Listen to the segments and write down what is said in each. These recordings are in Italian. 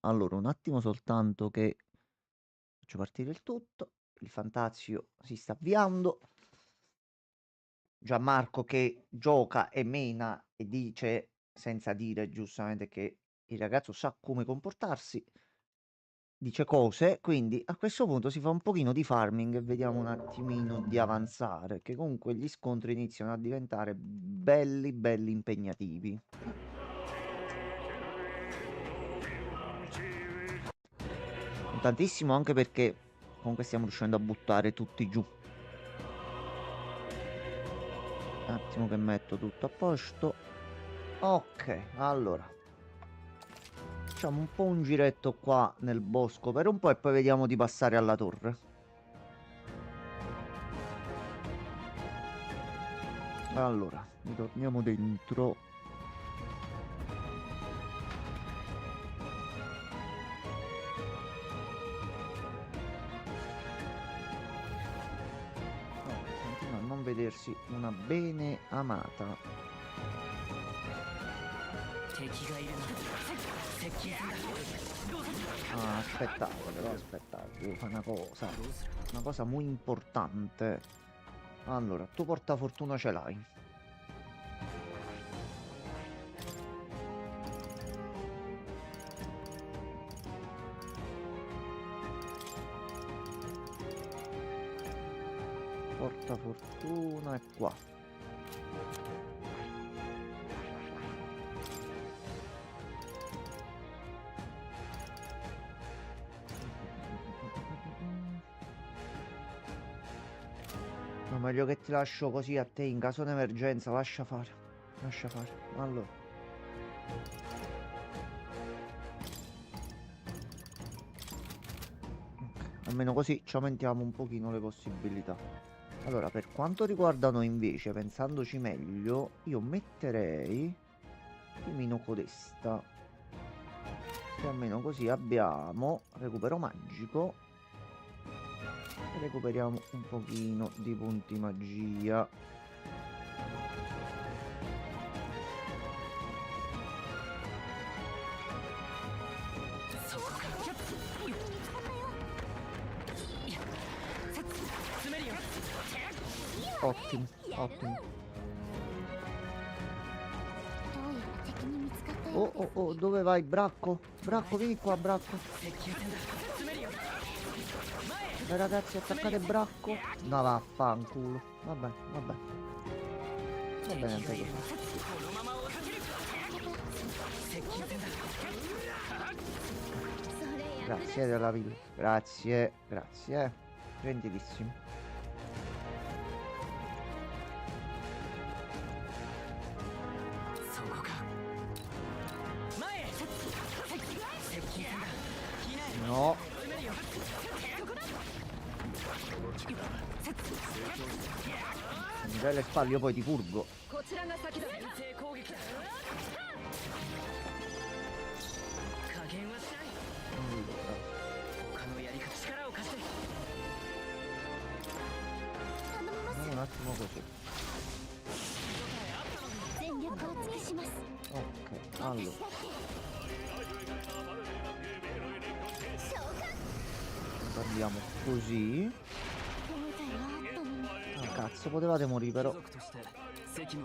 Allora, un attimo soltanto che faccio partire il tutto. Il Fantazio si sta avviando. Gianmarco che gioca e mena e dice, senza dire giustamente che il ragazzo sa come comportarsi, dice cose, quindi a questo punto si fa un pochino di farming e vediamo un attimino di avanzare, che comunque gli scontri iniziano a diventare belli, belli impegnativi. Non tantissimo anche perché comunque stiamo riuscendo a buttare tutti giù. Un attimo che metto tutto a posto. Ok, allora. Facciamo un po' un giretto qua nel bosco per un po' e poi vediamo di passare alla torre. Allora, ritorniamo dentro. No, continua a non vedersi una bene amata. Ah, aspettavo, però aspettavo, devo fare una cosa molto importante. Allora, tu portafortuna ce l'hai. Portafortuna è qua. No, meglio che ti lascio così a te in caso di emergenza, lascia fare. Lascia fare. Allora. Ok, almeno così ci aumentiamo un pochino le possibilità. Allora, per quanto riguarda noi invece, pensandoci meglio, io metterei un attimino codesta. Che almeno così abbiamo recupero magico. E recuperiamo un pochino di punti magia. Ottimo, ottimo. Oh, oh, oh, dove vai, Bracco? Bracco, vieni qua, Bracco. Dai ragazzi, attaccate Bracco. No, vaffanculo. Vabbè, vabbè. Va bene anche così. Grazie della villa. Grazie, grazie. Gentilissimo. No. Mi dai le spalle, io poi ti furgo. Andiamo un attimo così. Ok, allora. Andiamo così. Ah, cazzo, potevate morire però. Così ce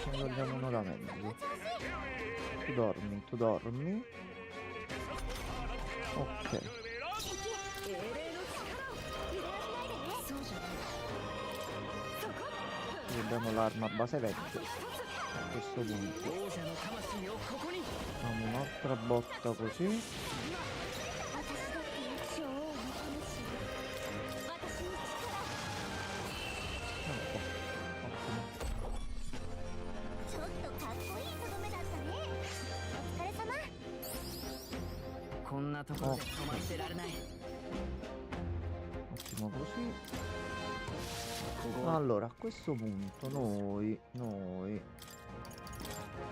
ne togliamo uno da mezzo. Tu dormi, tu dormi. Ok. Abbiamo l'arma a base vecchia. A questo punto facciamo un'altra botta così. Ottimo così. Allora, a questo punto noi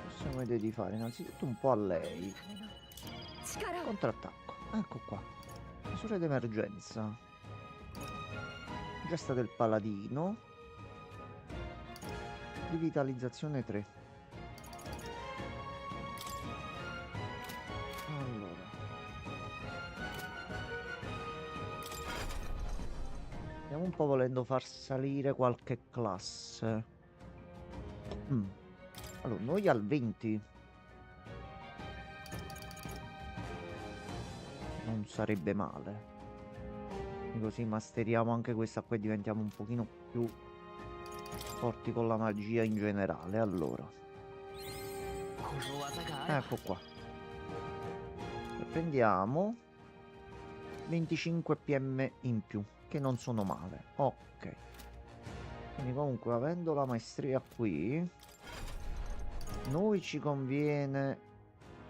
possiamo vedere di fare innanzitutto un po' a lei. Contrattacco. Ecco qua. Misure d'emergenza. Gesta del paladino. Rivitalizzazione 3. un po' volendo far salire qualche classe. Allora, noi al 20 non sarebbe male. E così masteriamo anche questa qua e diventiamo un pochino più forti con la magia in generale. Allora, ecco qua. E prendiamo 25 PM in più, che non sono male. Ok. Quindi comunque, avendo la maestria qui, noi ci conviene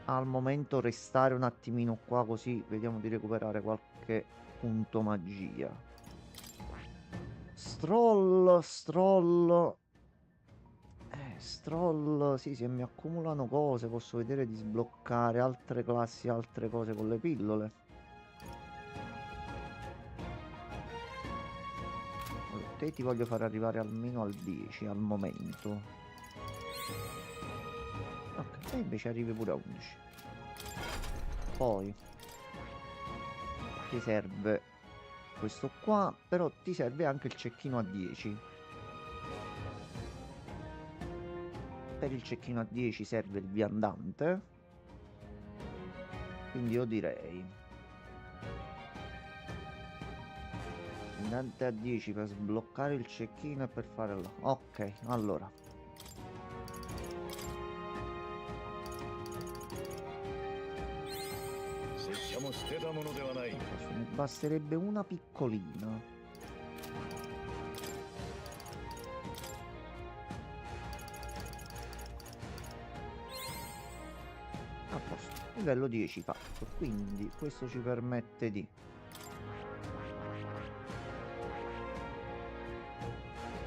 al momento restare un attimino qua, così vediamo di recuperare qualche punto magia. Stroll. Stroll, sì, se mi accumulano cose posso vedere di sbloccare altre classi, altre cose con le pillole. Allora, te ti voglio far arrivare almeno al 10 al momento. Ok, e invece arrivi pure a 11. Poi ti serve questo qua, però ti serve anche il cecchino a 10. Per il cecchino a 10 serve il viandante, quindi io direi viandante a 10 per sbloccare il cecchino e per fare là. Ok, allora mi basterebbe una piccolina. A posto, livello 10 fatto, quindi questo ci permette di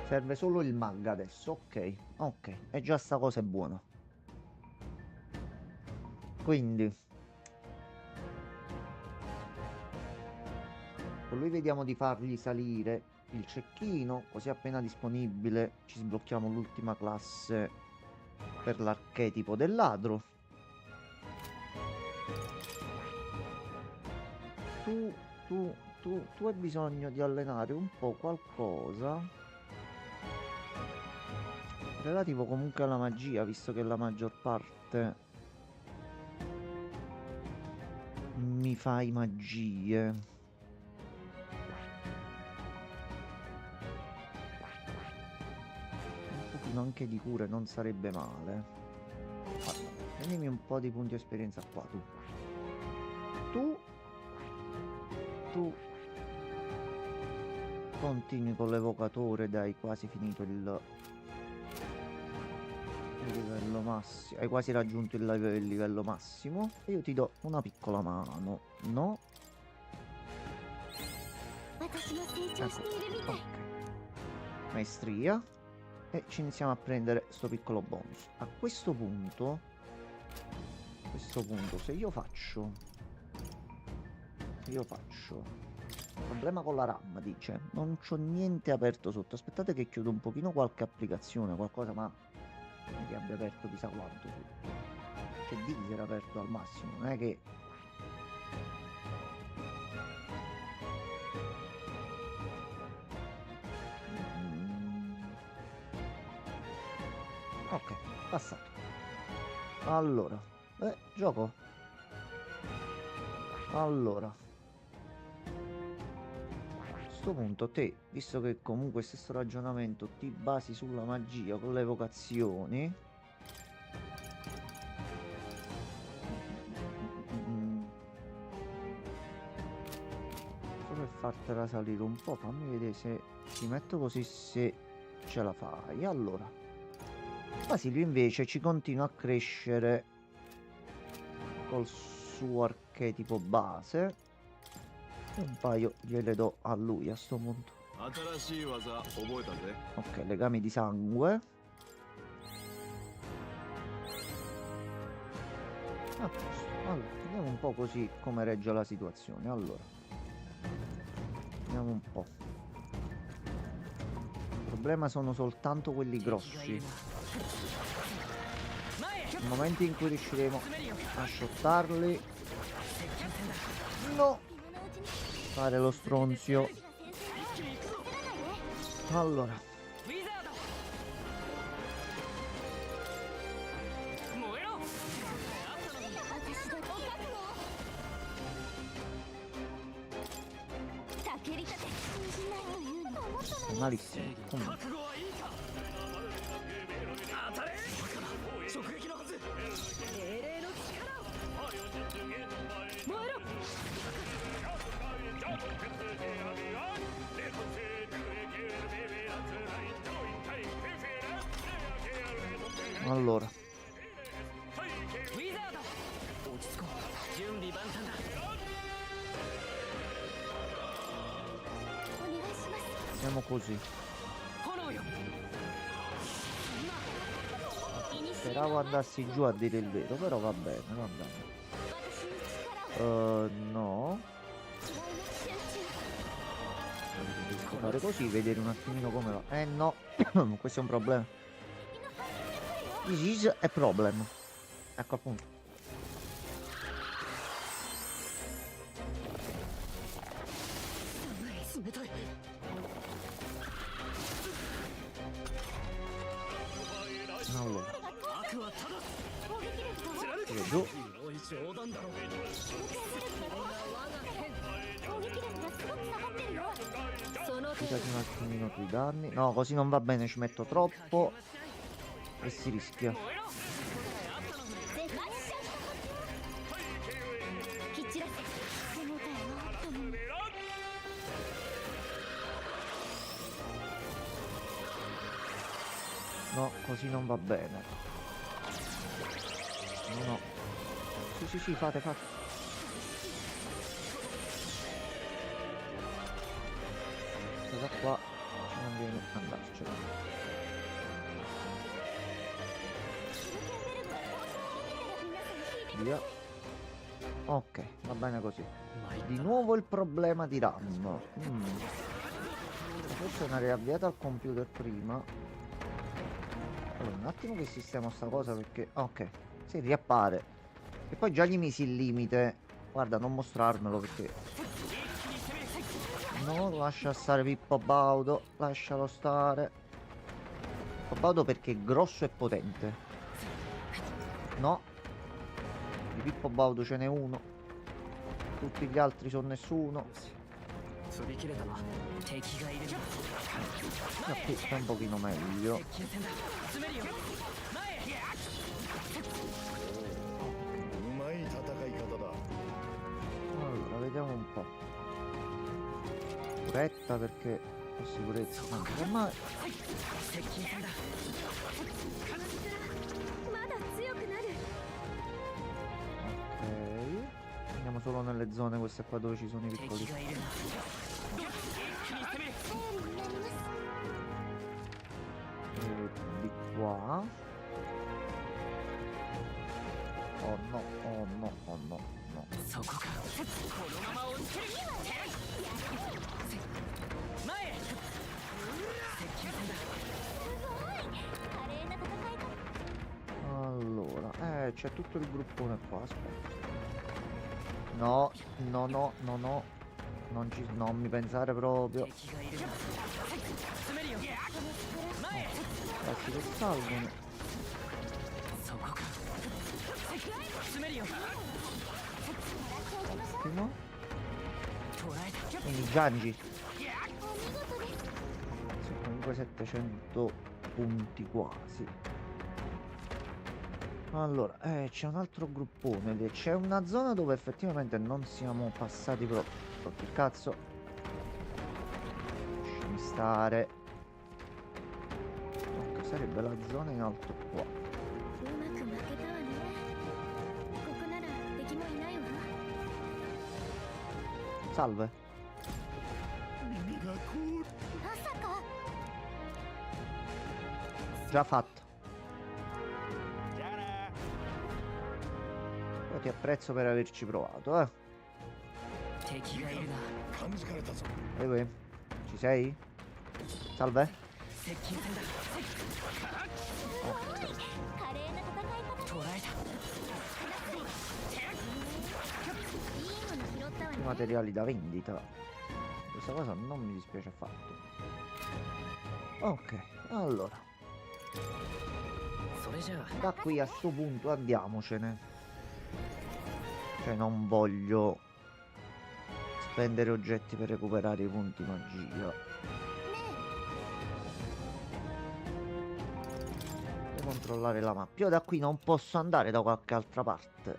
serve solo il mag adesso. Ok, ok, e già sta cosa è buona. Quindi con lui vediamo di fargli salire il cecchino, così appena disponibile ci sblocchiamo l'ultima classe per l'archetipo del ladro. Tu hai bisogno di allenare un po' qualcosa relativo comunque alla magia, visto che la maggior parte mi fai magie. Un pochino anche di cure non sarebbe male. Allora, prendimi un po' di punti esperienza qua, tu continui con l'evocatore, dai quasi finito il livello massimo, hai quasi raggiunto il livello massimo e io ti do una piccola mano, no? Ecco. Ok, maestria, e ci iniziamo a prendere sto piccolo bonus. A questo punto se io faccio problema con la RAM, dice non c'ho niente aperto sotto, aspettate che chiudo un pochino qualche applicazione, qualcosa, ma non è che abbia aperto chissà quanto sotto. C'è Deezer aperto al massimo, non è che ok, passato. Allora, gioco. Allora, a questo punto te, visto che comunque stesso ragionamento ti basi sulla magia con le evocazioni, solo per fartela salire un po', fammi vedere se ti metto così, se ce la fai. Allora, Basilio invece ci continua a crescere col suo archetipo base. Un paio gliele do a lui a sto punto. Ok, legami di sangue. A posto. Allora, vediamo un po' così come regge la situazione. Allora, vediamo un po'. Il problema sono soltanto quelli grossi. Nel momento in cui riusciremo a shottarli, no, fare lo stronzio. Allora, ウィザード燃えろ私だけ覚悟たけりたて通じないというの思ったのに malissimo. 覚悟はいいか当たれ直撃のはず精霊の力を燃えろ Allora, ウィザード落ち着こう準備万端だ お願いします siamo così. 炎よ Speravo andassi giù a dire il vero, però va bene, va bene. 私に力を No. 違いの集中 Riesco a fare così, vedere un attimino come va. No, questo è un problema. This is a problem. Ecco appunto. 冷たい Allora, 悪はただ 攻撃力が 貫 io giù. おい冗談だろ 攻撃力がすごく下がってるよその程 Tirati un attimino sui danni. No, così non va bene, ci metto troppo. E si rischia. 燃えろ 絶対きっちらせ手応えはあったのに No, così non va bene. No, no. Sì, sì, sì, fate, fate. Da qua ci conviene andarcene. Via. Ok, va bene così. Di nuovo il problema di RAM. Forse una riavviata al computer prima. Allora, un attimo che sistemo sta cosa perché... Ok, si riappare. E poi già gli misi il limite. Guarda, non mostrarmelo perché... No, lascia stare Pippo Baudo. Lascialo stare. Pippo Baudo perché è grosso e potente. No. Di Pippo Baudo ce n'è uno. Tutti gli altri sono nessuno. 振り切れたわ敵がいるな Qui sta un pochino meglio. 接近戦だ詰めるよ前へ うまい戦い方だ。 Allora, vediamo un po'. Fretta perché per sicurezza non c'è mai. 接近戦だ まだ強くなる Ok. Andiamo solo nelle zone queste qua dove ci sono i 敵 piccoli. がいるな一気に攻める 頼りになります E di qua. Oh no, oh no, oh no, no. そこかこのまま落ちる前へ接近戦だすごい華麗な戦い方 Allora, c'è tutto il gruppone qua, aspetta. No, no, no, no, no. Non mi pensare proprio. 敵がいるな詰めるよ前へ Ragazzi che salgono. そこか詰めるよ Ottimo. 捉えた Quindi Giangi. お見事です Sì, comunque 700 punti quasi. Allora, c'è un altro gruppone. C'è una zona dove effettivamente non siamo passati proprio. Che cazzo? Lasciami stare. Ok, sarebbe la zona in alto qua. うまく負けたわねここなら敵もいないわ Salve. 耳が凍る。まさか Già fatto. じゃあな。 Però ti apprezzo per averci provato, eh. 敵がいるな感じかれたぞ。 Ehi, ci sei? Salve? 接近戦だ 華麗な戦い方 捉えた いいもの拾ったわ I ね materiali da vendita. Questa cosa non mi dispiace affatto. Ok, allora, それじゃあ da qui a sto punto andiamocene. Cioè non voglio spendere oggetti per recuperare i punti magia. Devo controllare la mappa. Io da qui non posso andare da qualche altra parte.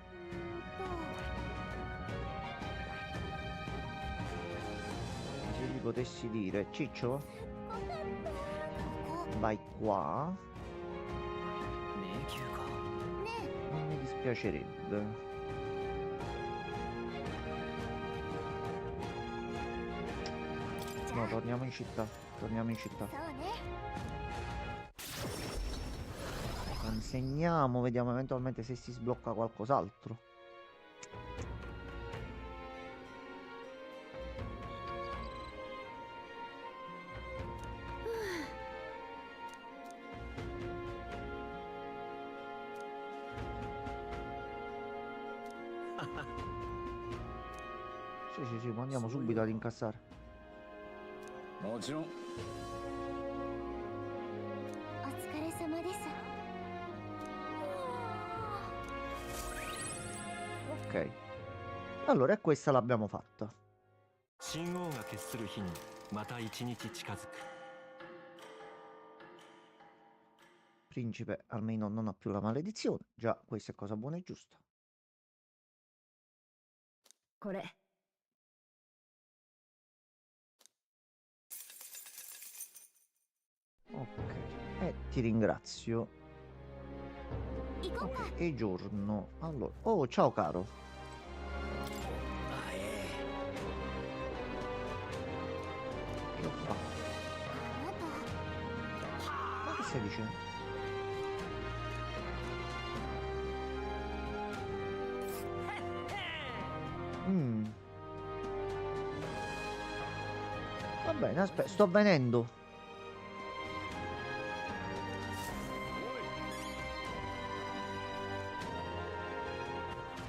Se gli potessi dire, Ciccio, vai qua. 迷宮か Non mi dispiacerebbe. No, torniamo in città. Torniamo in città. そうね Consegniamo, vediamo eventualmente se si sblocca qualcos'altro. Sì, sì, sì, ma andiamo subito ad incassare. もちろん。お疲れ様です Ok. Allora, e questa l'abbiamo fatta. 信号が決する日にまた一日近づく Principe almeno non ha più la maledizione. Già, questa è cosa buona e giusta. これ Ok. E ti ringrazio. 行こうか Ok, e giorno. Allora. Oh, ciao caro. あえ Che ho fatto? あなた Ma che stai dicendo? Mm. Va bene, aspetta, sto venendo.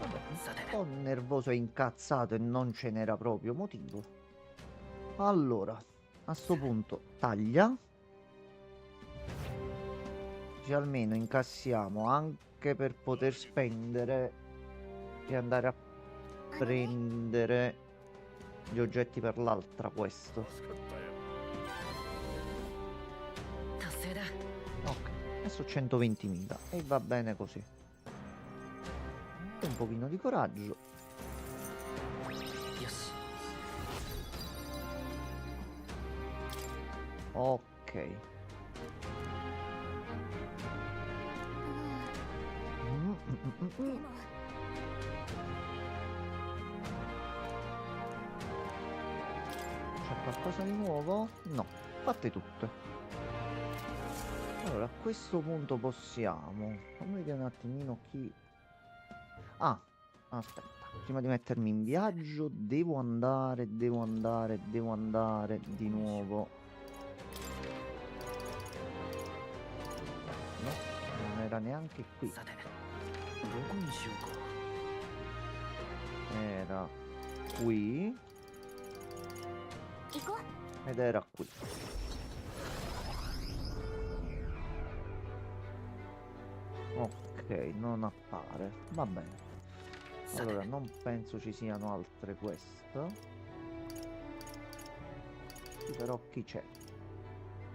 Vabbè, さて un po' nervoso e incazzato e non ce n'era proprio motivo. Allora, a sto punto taglia. Così almeno incassiamo anche per poter spendere e andare a prendere gli oggetti per l'altra questo. 助かったよ。達成だ Ok, adesso 120.000 e va bene così. Un pochino di coraggio. よし Ok. Mm, mm, mm, mm, で mm. も C'è qualcosa di nuovo? No, fatte tutte. Allora, a questo punto possiamo... Fammi vedere un attimino chi... Ah, aspetta. Prima di mettermi in viaggio devo andare di nuovo. No, non era neanche qui. さてどこにしようか Era qui 行こう ed era qui. Ok, non appare. Va bene. Allora, non penso ci siano altre quest. Sì, però chi c'è?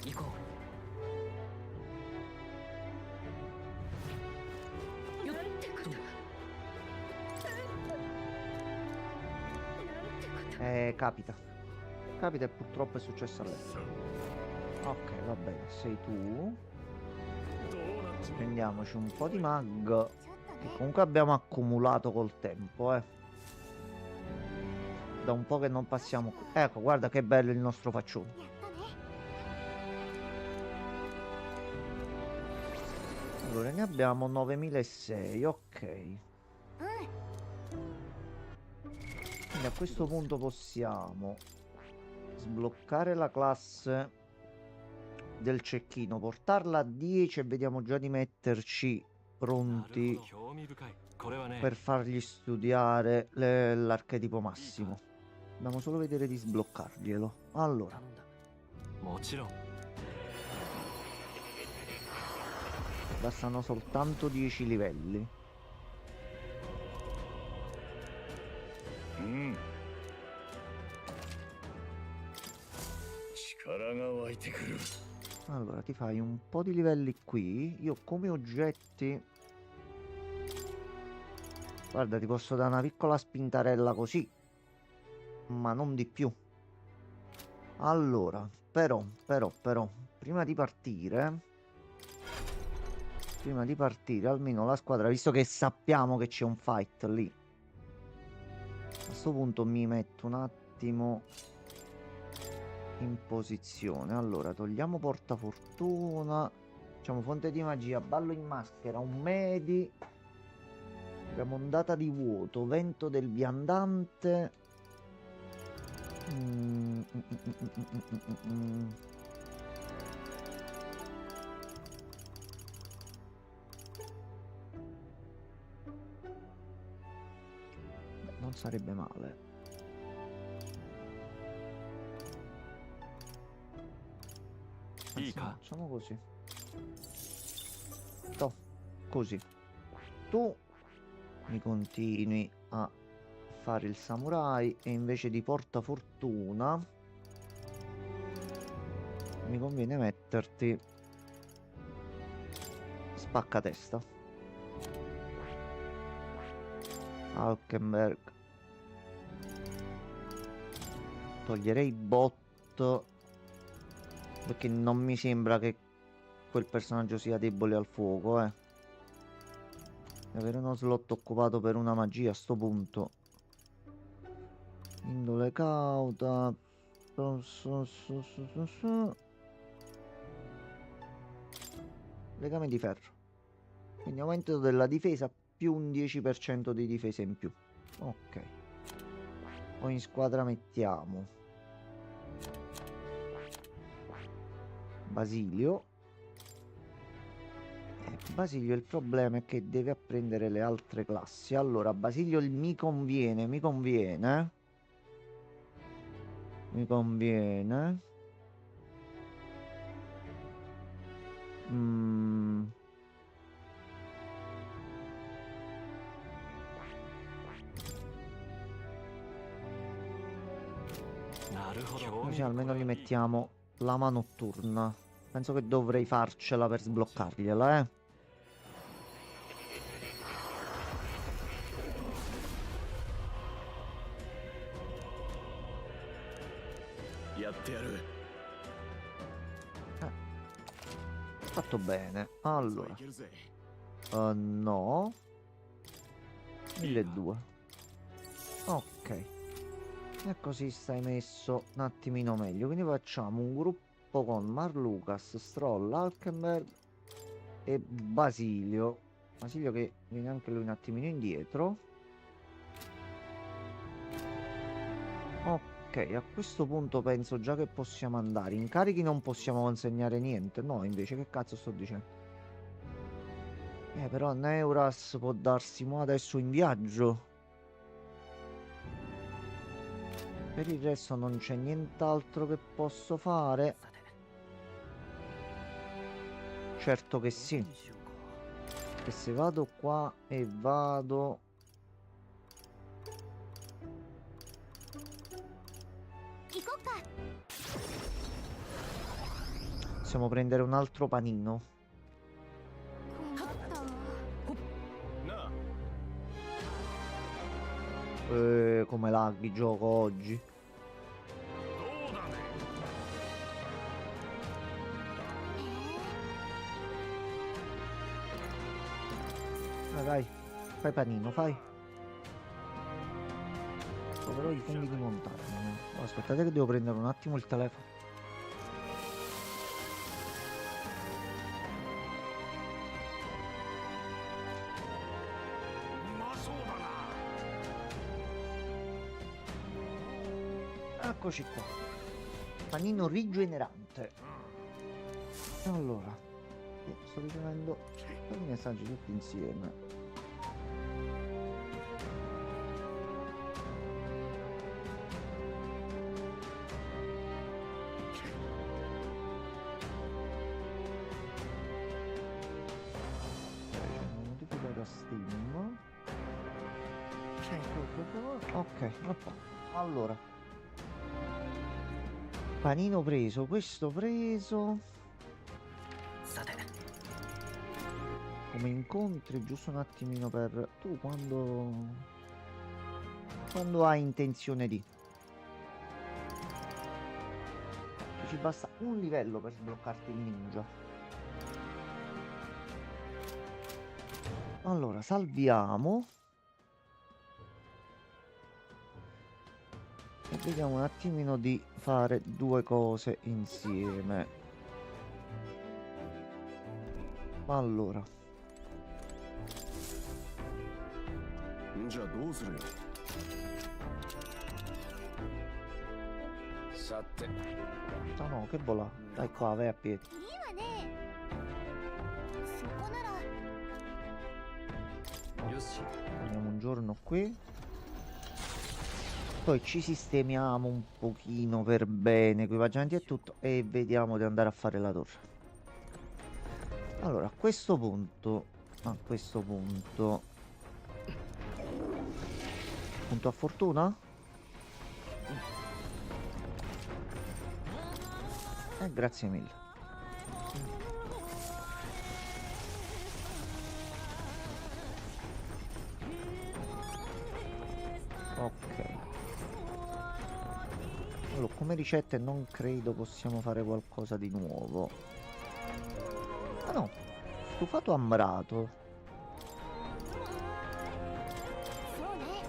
行こうよってことなんてこと Capita. Capita e purtroppo è successo a lei. Ok, va bene, sei tu. どうなっちまう。 Prendiamoci un po' di mag. ちょっと Che ね comunque abbiamo accumulato col tempo, Da un po' che non passiamo qui. Ecco, guarda che bello il nostro faccione. やったね Allora, ne abbiamo 9.600, ok. うん Quindi a questo punto possiamo sbloccare la classe del cecchino, portarla a 10 e vediamo già di metterci なる pronti ほど興味深いこれはね per fargli studiare l'archetipo massimo. Dobbiamo solo vedere di sbloccarglielo. Allora, 頼んだ もちろん ok. bastano soltanto 10 livelli. うん。力が湧いてくる。 Allora, ti fai un po' di livelli qui. Io come oggetti... Guarda, ti posso dare una piccola spintarella così, ma non di più. Allora, però, prima di partire, almeno la squadra, visto che sappiamo che c'è un fight lì, a sto punto mi metto un attimo in posizione. Allora, togliamo portafortuna, facciamo fonte di magia, ballo in maschera, un medi, abbiamo ondata di vuoto, vento del viandante. Beh, non sarebbe male. Anzi, Ica. facciamo così. No, così. Tu mi continui a fare il samurai e invece di portafortuna mi conviene metterti spaccatesta. Alkenberg. Toglierei bot perché non mi sembra che quel personaggio sia debole al fuoco, eh. Avere uno slot occupato per una magia a sto punto. Indole cauta. Legame di ferro. Quindi aumento della difesa più un 10% di difesa in più. Ok. Poi in squadra mettiamo Basilio. Basilio, il problema è che deve apprendere le altre classi. Allora, Basilio mi conviene. Mm. Così almeno gli mettiamo lama notturna. Penso che dovrei farcela per sbloccargliela, eh. Fatto bene. Allora, no, 1200. Ok, e così stai messo un attimino meglio. Quindi facciamo un gruppo con Marlucas, Stroll, Alkenberg e Basilio. Basilio che viene anche lui un attimino indietro. Ok, a questo punto penso già che possiamo andare. Incarichi non possiamo consegnare niente. No, invece che cazzo sto dicendo? Però Neuras può darsi mo adesso in viaggio. Per il resto non c'è nient'altro che posso fare. Certo che sì. E se vado qua e vado... Possiamo prendere un altro panino. Come laghi gioco oggi. Dai, fai panino, fai. Troverò i fondi di montagna. Oh, aspettate che devo prendere un attimo il telefono. Eccoci qua. Panino rigenerante. Allora, sto ricevendo i messaggi tutti insieme. Steam. Ok, a po'. Allora, panino preso, questo preso. さて Come incontri, giusto un attimino per... Tu quando hai intenzione di... Ci basta un livello per sbloccarti il ninja. Allora, salviamo. E vediamo un attimino di fare due cose insieme. Allora, じゃあどうするよ。さて no, no, che vola? Dai qua, vai a piedi. いいわねそこならよし Andiamo un giorno qui. Poi ci sistemiamo un pochino per bene, equipaggiamenti e tutto, e vediamo di andare a fare la torre. Allora, a questo punto, punto a fortuna? Grazie mille. Ok. Allora, come ricette non credo possiamo fare qualcosa di nuovo. Ah no, stufato ambrato. そうね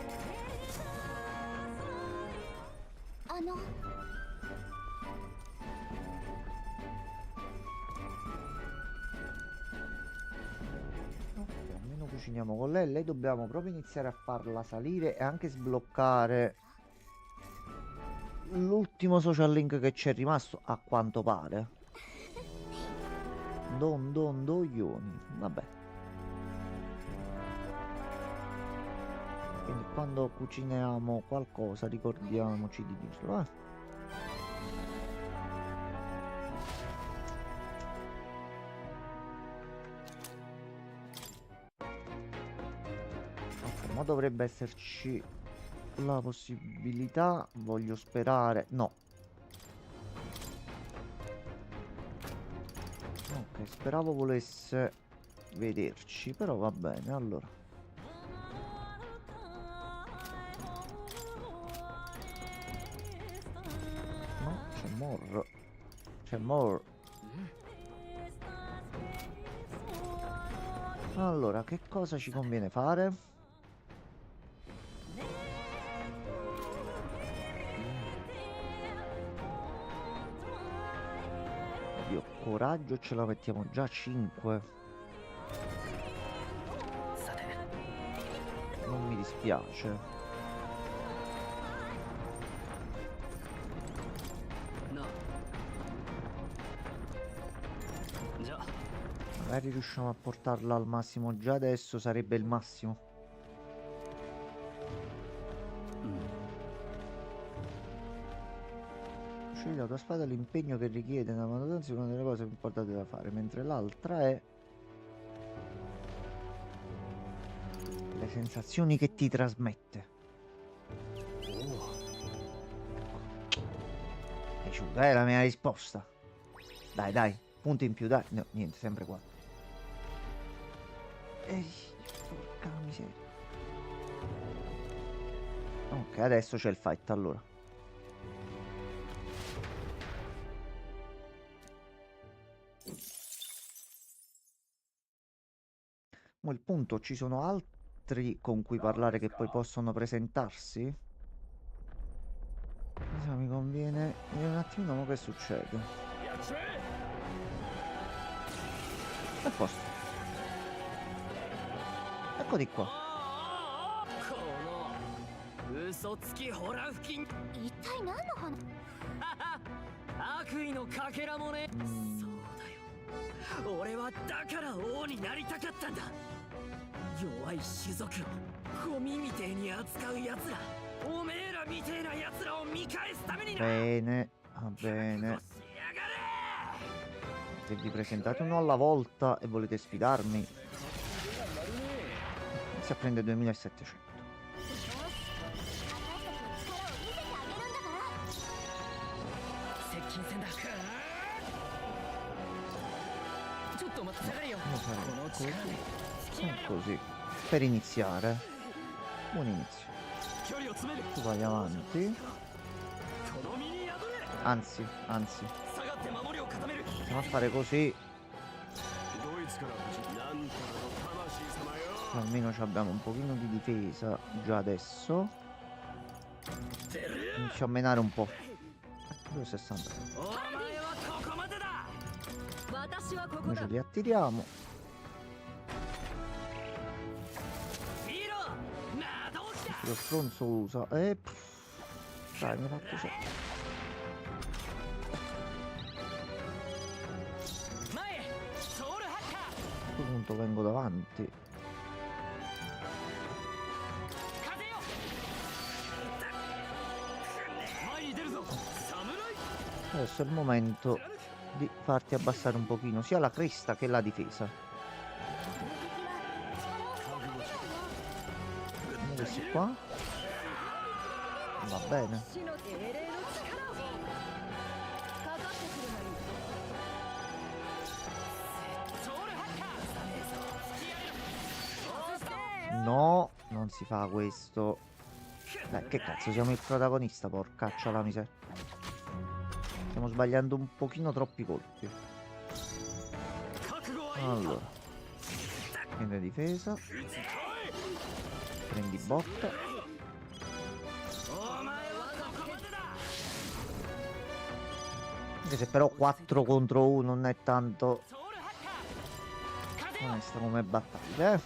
Ok, almeno cuciniamo con lei. Lei dobbiamo proprio iniziare a farla salire e anche sbloccare l'ultimo social link che ci è rimasto, a quanto pare. Doglioni. Vabbè. Quindi quando cuciniamo qualcosa ricordiamoci di dirlo, eh. Ok, ma dovrebbe esserci la possibilità, voglio sperare. No. Ok, speravo volesse vederci, però va bene, allora. No, c'è more. C'è more. Allora, che cosa ci conviene fare? Oddio, coraggio ce la mettiamo già a 5. さて Non mi dispiace. なじゃあ Magari riusciamo a portarla al massimo già adesso, sarebbe il massimo. Scegli la tua spada l'impegno che richiede una manutenzione è una delle cose più importanti da fare, mentre l'altra è le sensazioni che ti trasmette. Piaciuta, la mia risposta. Dai, dai, punti in più, dai. No, niente, sempre qua. Ehi, porca miseria. Ok, adesso c'è il fight, allora. Mo' il punto, ci sono altri con cui parlare che poi possono presentarsi? Cosa mi conviene? Vediamo un attimino mo che succede. A posto. Eccoli qua. この嘘つきホラ吹き一体何の話悪意のかけらもねそうだよ俺はだから王になりたかったんだ弱い種族をゴミみてえに扱う奴らおめえらみてえな奴らを見返すためにな Bene, va bene. しやがれ Se vi presentate uno alla volta e volete sfidarmi, inizia a prendere 2700. 接近戦だちょっと待って下がれよ Io こ farei の così 力で突き上げ e ろ così per iniziare. Buon inizio. 距離を詰める Tu vai avanti. とどみに宿れ Anzi, 下がって守りを固める iniziamo a fare così. ドイツから無事なんたらの魂様よ。 Almeno ci abbiamo un pochino di difesa già adesso. 出る Inizio a menare un po'. 260. お前はここまでだ私はここ Noi だ ce li attiriamo. 見ろなあどうした Lo stronzo usa. Dai, mi ha fatto so. 前へソウルハッカ A questo punto vengo davanti. ー風よ前に出るぞ侍 Adesso è il momento di farti abbassare un pochino sia la cresta che la difesa. Vediamo questi qua. Va bene. 死の精霊の力をかかってくるがいいソウルハッカー突き上げろ No, non si fa questo. Dai, che cazzo, siamo il protagonista, porcaccia la miseria. Stiamo sbagliando un pochino troppi colpi. 覚悟はいい Allora. Prende difesa. Prendi botta. お前はここまでだ Anche se però 4 contro 1 non è tanto ソウルハッカー風よ onesta come battaglia, eh.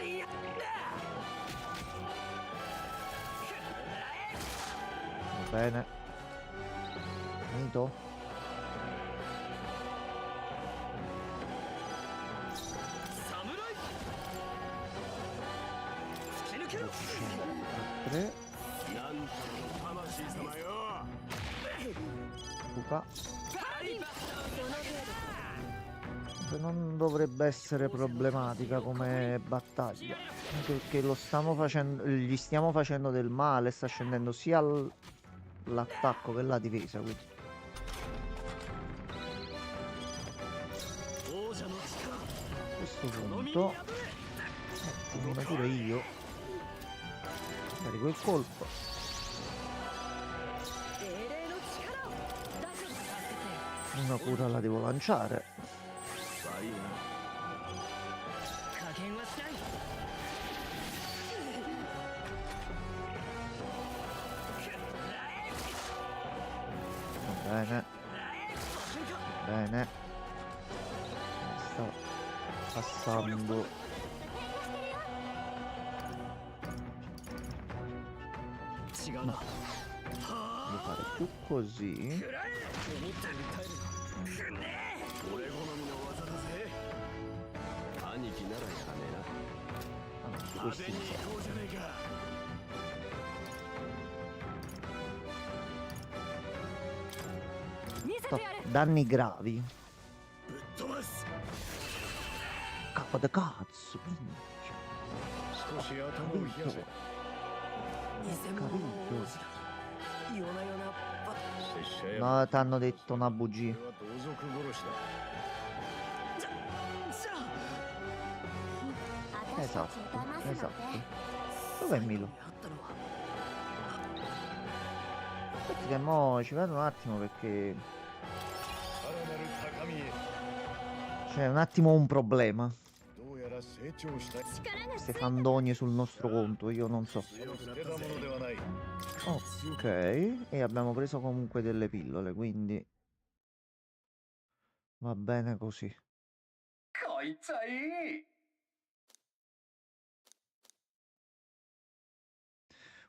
いや Va bene. Finito? 侍突き抜けろ 3. なんたらの魂様よ。 Fuga. パリバット Non dovrebbe essere problematica come battaglia. Anche perché lo stiamo facendo, gli stiamo facendo del male. Sta scendendo sia l'attacco che la difesa. Quindi 王者の力 a questo この身に punto 宿れ elimino pure io. Carico il colpo. 精霊の力を出せさせて Una cura la devo lanciare. 悪いな。加減はしない Va bene. Va bene. Sta passando. 違うな Devo fare più così. 食らえ思ったより耐えるくんね俺好みの技だぜ。兄貴ならやらねえな。 Anzi, 派 questi 手に mi 行 servono. こうじゃねえか。 見せてやれ Danni gravi. ぶっ飛ばす。 Capo de cazzo. Minchia. 少し頭を冷やせ。 偽物の王子だ夜な夜なバ拙者や。 No, ti hanno detto una bugia. これは同族殺しだ。じゃあ私たちを Esatto, 騙すなんて esatto. Dov'è Milo? あったのは Aspetta che mo ci vado un attimo perché さらなる高みへ。 c'è un attimo un problema. どうやら成長したい。 力が Queste fandonie sul nostro conto, io non so. 強くなったものではない。 Ok, e abbiamo preso comunque delle pillole, quindi va bene così. こいつはいい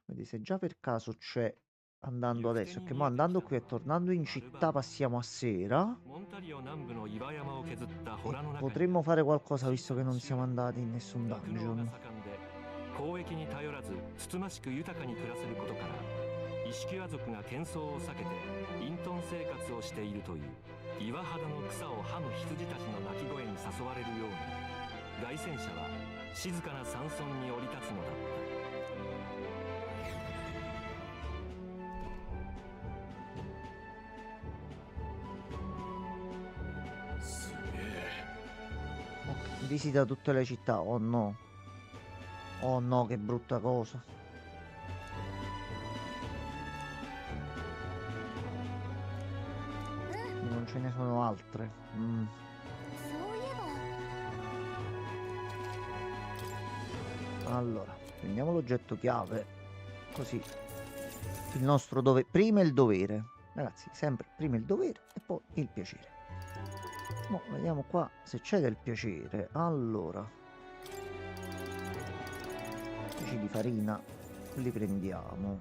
Quindi se già per caso c'è andando adesso, che mo andando qui e tornando in città passiamo a sera, モンタリオ南部の岩山を削った洞の中に potremmo fare qualcosa visto che non siamo andati in nessun 酪農が dungeon. 盛んで交易に頼らずつつましく豊かに暮らせることからイシキュア族が喧騒を避けて隠遁生活をしているという岩肌の草をはむ羊たちの鳴き声に誘われるように凱旋者は静かな山村に降り立つのだった。すげえ。 Visita tutte le città. Oh no. Oh no, che brutta cosa. Non ce ne sono altre. そういえば Allora, prendiamo l'oggetto chiave. Così. Il nostro dovere. Prima il dovere. Ragazzi, sempre prima il dovere e poi il piacere. Mo, vediamo qua se c'è del piacere. Allora. 10 di farina. Li prendiamo.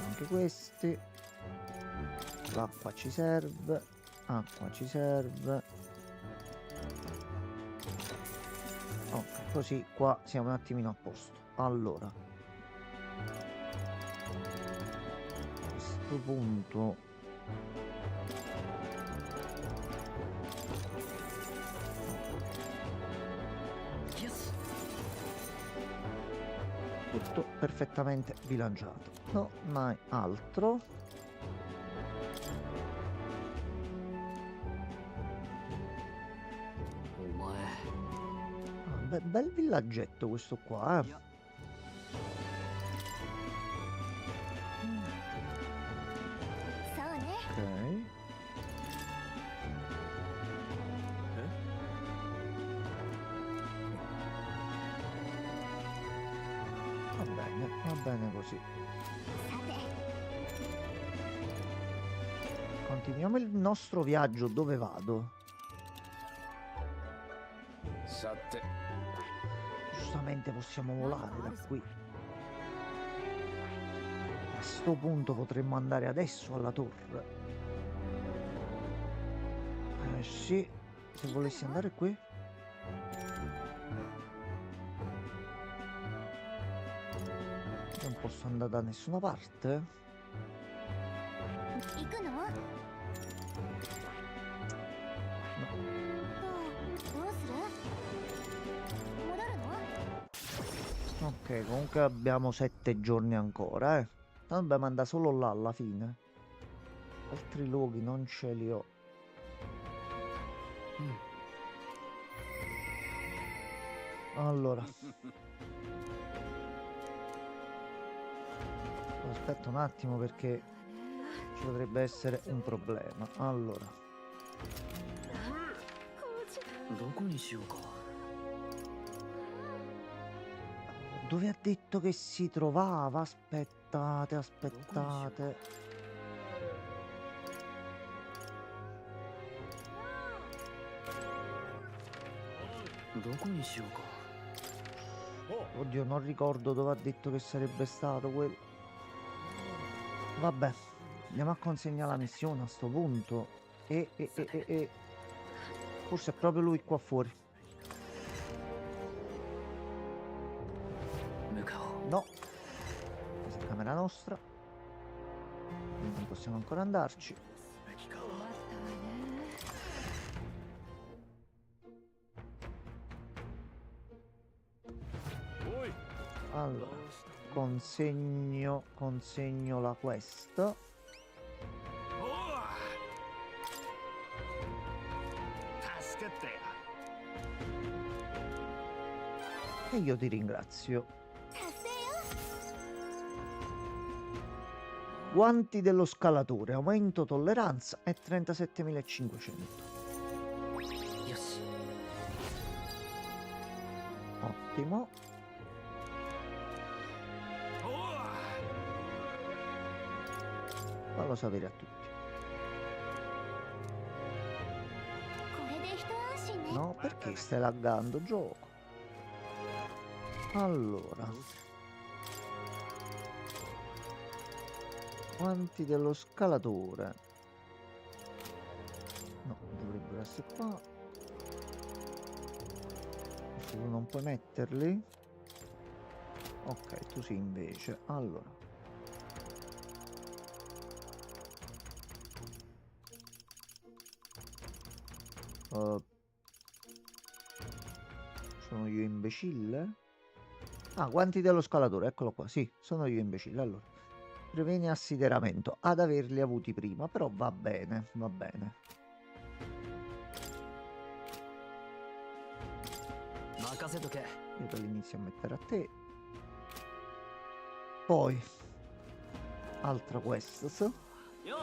Anche questi. L'acqua ci serve. Acqua ci serve. Ok, così qua siamo un attimino a posto. Allora, a questo punto tutto perfettamente bilanciato. No, mai altro. Bel villaggetto questo qua, eh. Ok. Va bene così. Continuiamo il nostro viaggio. Dove vado? さて Giustamente possiamo volare da qui. A sto punto potremmo andare adesso alla torre. Sì, se volessi andare qui. Non posso andare da nessuna parte. 行くの？どうする？戻るの？ Ok, comunque abbiamo 7 giorni ancora, eh. Tanto dobbiamo andare solo là alla fine. Altri luoghi non ce li ho. Allora. Aspetta un attimo perché ci potrebbe essere un problema. Allora. どこにしようか。 Dove ha detto che si trovava? Aspettate, aspettate. Oddio, non ricordo dove ha detto che sarebbe stato quello. Vabbè, andiamo a consegnare la missione a sto punto. E. Forse è proprio lui qua fuori. No. Questa è camera nostra. Quindi non possiamo ancora andarci. Allora, consegno la quest. E io ti ringrazio. Guanti dello scalatore, aumento tolleranza e 37.500. Ottimo. Fallo sapere a tutti. No, perché stai laggando, gioco? Allora, guanti dello scalatore. No, dovrebbero essere qua. Se tu non puoi metterli. Ok, tu sì invece. Allora, Sono io imbecille? Ah, guanti dello scalatore, eccolo qua. Sì, sono io imbecille. Allora, previeni assideramento. Ad averli avuti prima, però va bene, va bene. 任せとけ。 Io te li inizio a mettere a te. Poi, altra quest. よ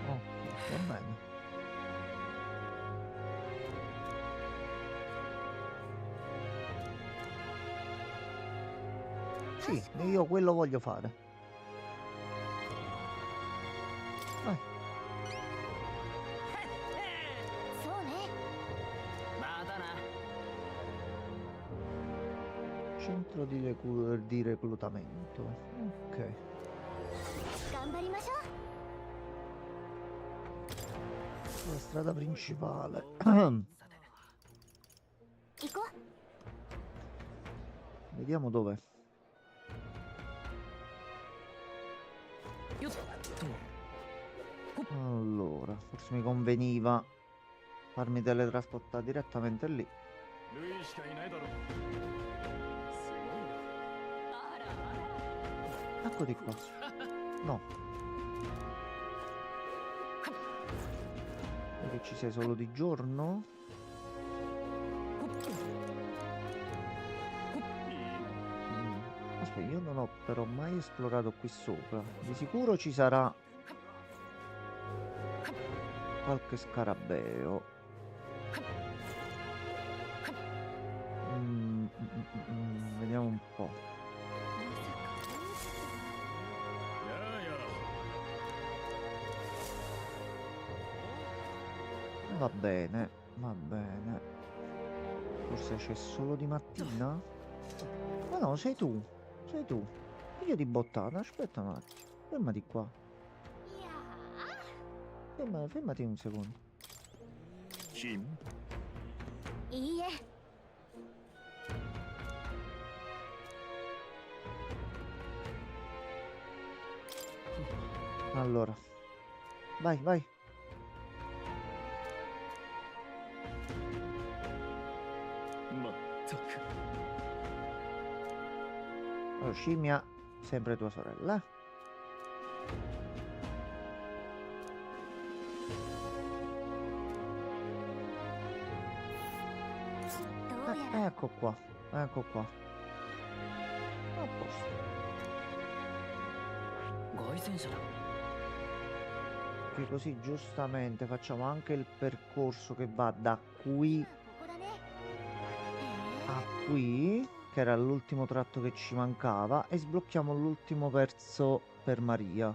Ok, va bene. Sì, io quello voglio fare. Vai. そうね。 またな。 Centro di reclutamento. Ok. 頑張りましょう。 La strada principale. 行こ Vediamo dove. よっと。 Allora, forse mi conveniva farmi teletrasportare direttamente lì. ルイしかいないだろう。 Eccoti qua. No. Perché ci sei solo di giorno? Aspetta, io non ho però mai esplorato qui sopra. Di sicuro ci sarà qualche scarabeo. Vediamo un po'. やあや Va bene, va bene. Forse c'è solo di mattina? Ma no, sei tu. Sei tu. Figlio di bottata, aspetta un attimo. Fermati qua. う。いや Fermati un secondo. 君 ー、いいえ。 Allora. Vai, vai. まったく。 Allora, scimmia, sempre tua sorella. どうやら Ecco qua, ecco qua. A posto. 凱旋者だ。 Che così giustamente facciamo anche il percorso che va da qui ここだね。 a qui, che era l'ultimo tratto che ci mancava, e sblocchiamo l'ultimo pezzo per Maria.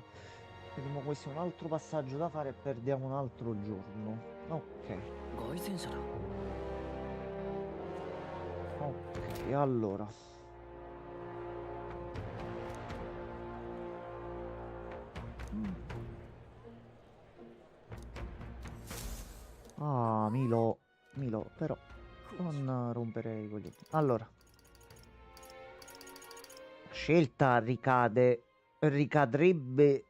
Vediamo, questo è un altro passaggio da fare e perdiamo un altro giorno. Ok, 凱旋者だ。 ok, allora. Ah, Milo, però non rompere i coglioni. Allora, scelta ricadrebbe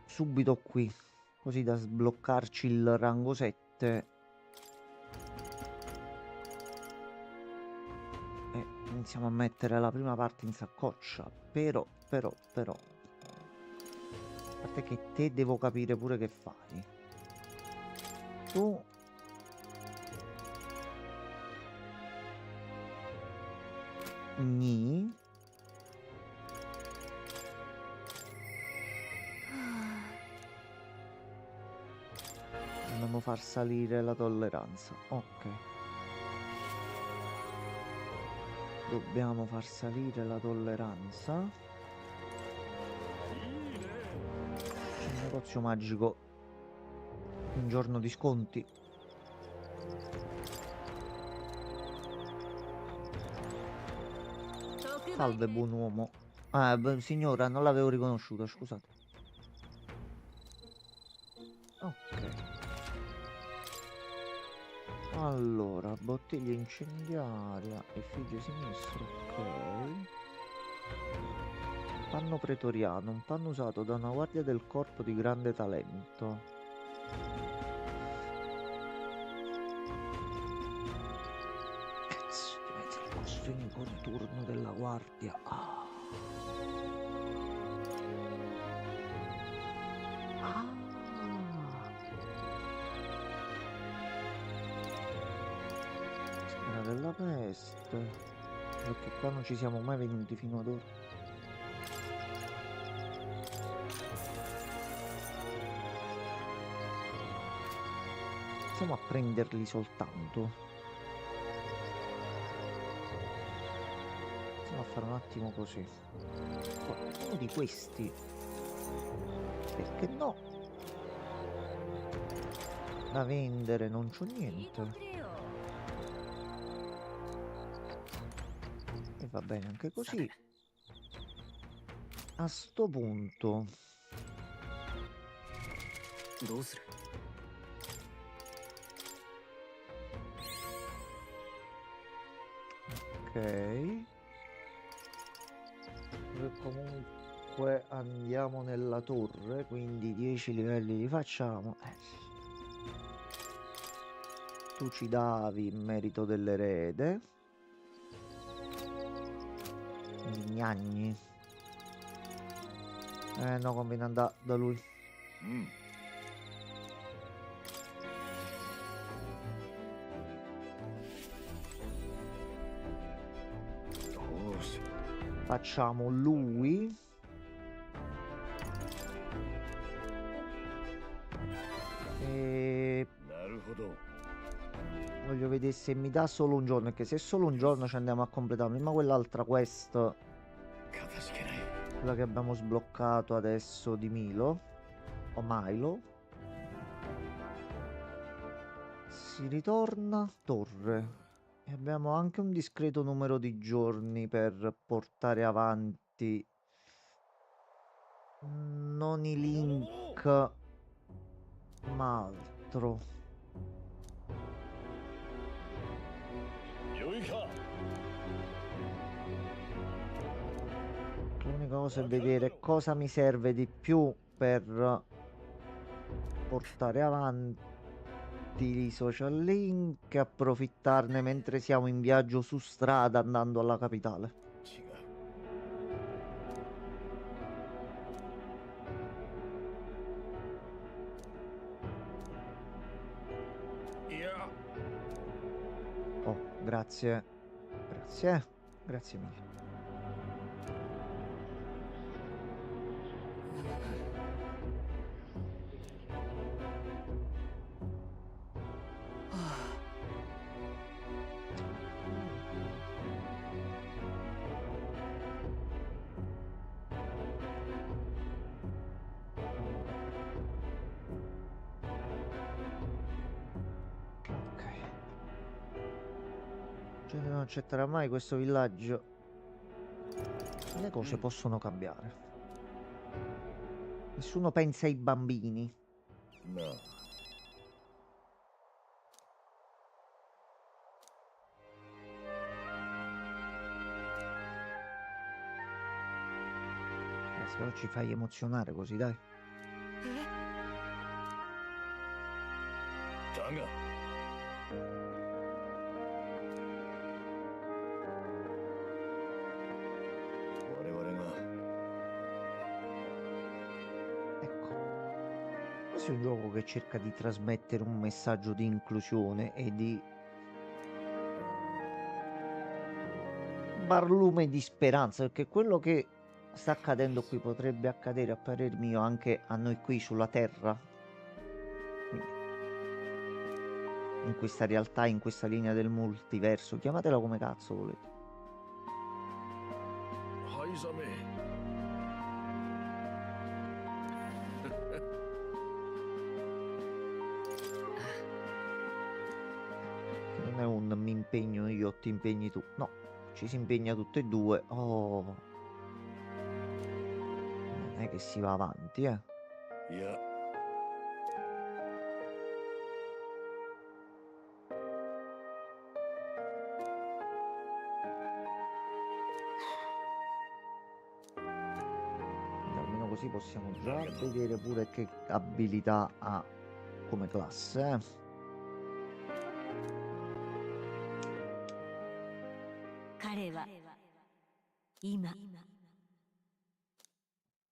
subito qui, così da sbloccarci il rango 7. E iniziamo a mettere la prima parte in saccoccia. Però. A parte che te devo capire pure che fai. Tu Ni. Dobbiamo far salire la tolleranza. Ok. Dobbiamo far salire la tolleranza. C'è un negozio magico. Un giorno di sconti. Salve, buon uomo. Ah, signora, non l'avevo riconosciuta, scusate. Ok. Allora, bottiglia incendiaria, effigie sinistro, ok. Panno pretoriano, un panno usato da una guardia del corpo di grande talento. Cazzo, deve essere il costume di turno della guardia. Ah. Ah. Schiena della peste. Perché qua non ci siamo mai venuti fino ad ora. Iniziamo a prenderli soltanto. Iniziamo a fare un attimo così. Qualcuno di questi. Perché no? Da vendere non c'ho niente. E va bene anche così. A sto punto. どうする？ Ok. E comunque andiamo nella torre, quindi 10 livelli li facciamo. Tu ci davi in merito dell'erede. Quindi gnagni. No, conviene andare da lui. Facciamo lui. E voglio vedere se mi dà solo un giorno, perché se è solo un giorno ci andiamo a completare prima quell'altra quest, quella che abbiamo sbloccato adesso di Milo o Milo. Si ritorna torre e abbiamo anche un discreto numero di giorni per portare avanti non i link ma altro. L'unica cosa è vedere cosa mi serve di più per portare avanti i social link e approfittarne mentre siamo in viaggio su strada andando alla capitale. Oh, grazie. Grazie. Grazie mille. Ok. Cioè, non accetterà mai questo villaggio. Le cose possono cambiare. Nessuno pensa ai bambini. Però ci fai emozionare così, dai. Ecco. Questo è un gioco che cerca di trasmettere un messaggio di inclusione e di barlume di speranza, perché quello che sta accadendo qui potrebbe accadere, a parer mio, anche a noi qui sulla Terra. Quindi, in questa realtà, in questa linea del multiverso, chiamatela come cazzo volete. Non è un mi impegno io, ti impegni tu. No, ci si impegna tutte e due. Oh, non è che si va avanti, eh. così possiamo già vedere pure che abilità ha come classe. 彼は今新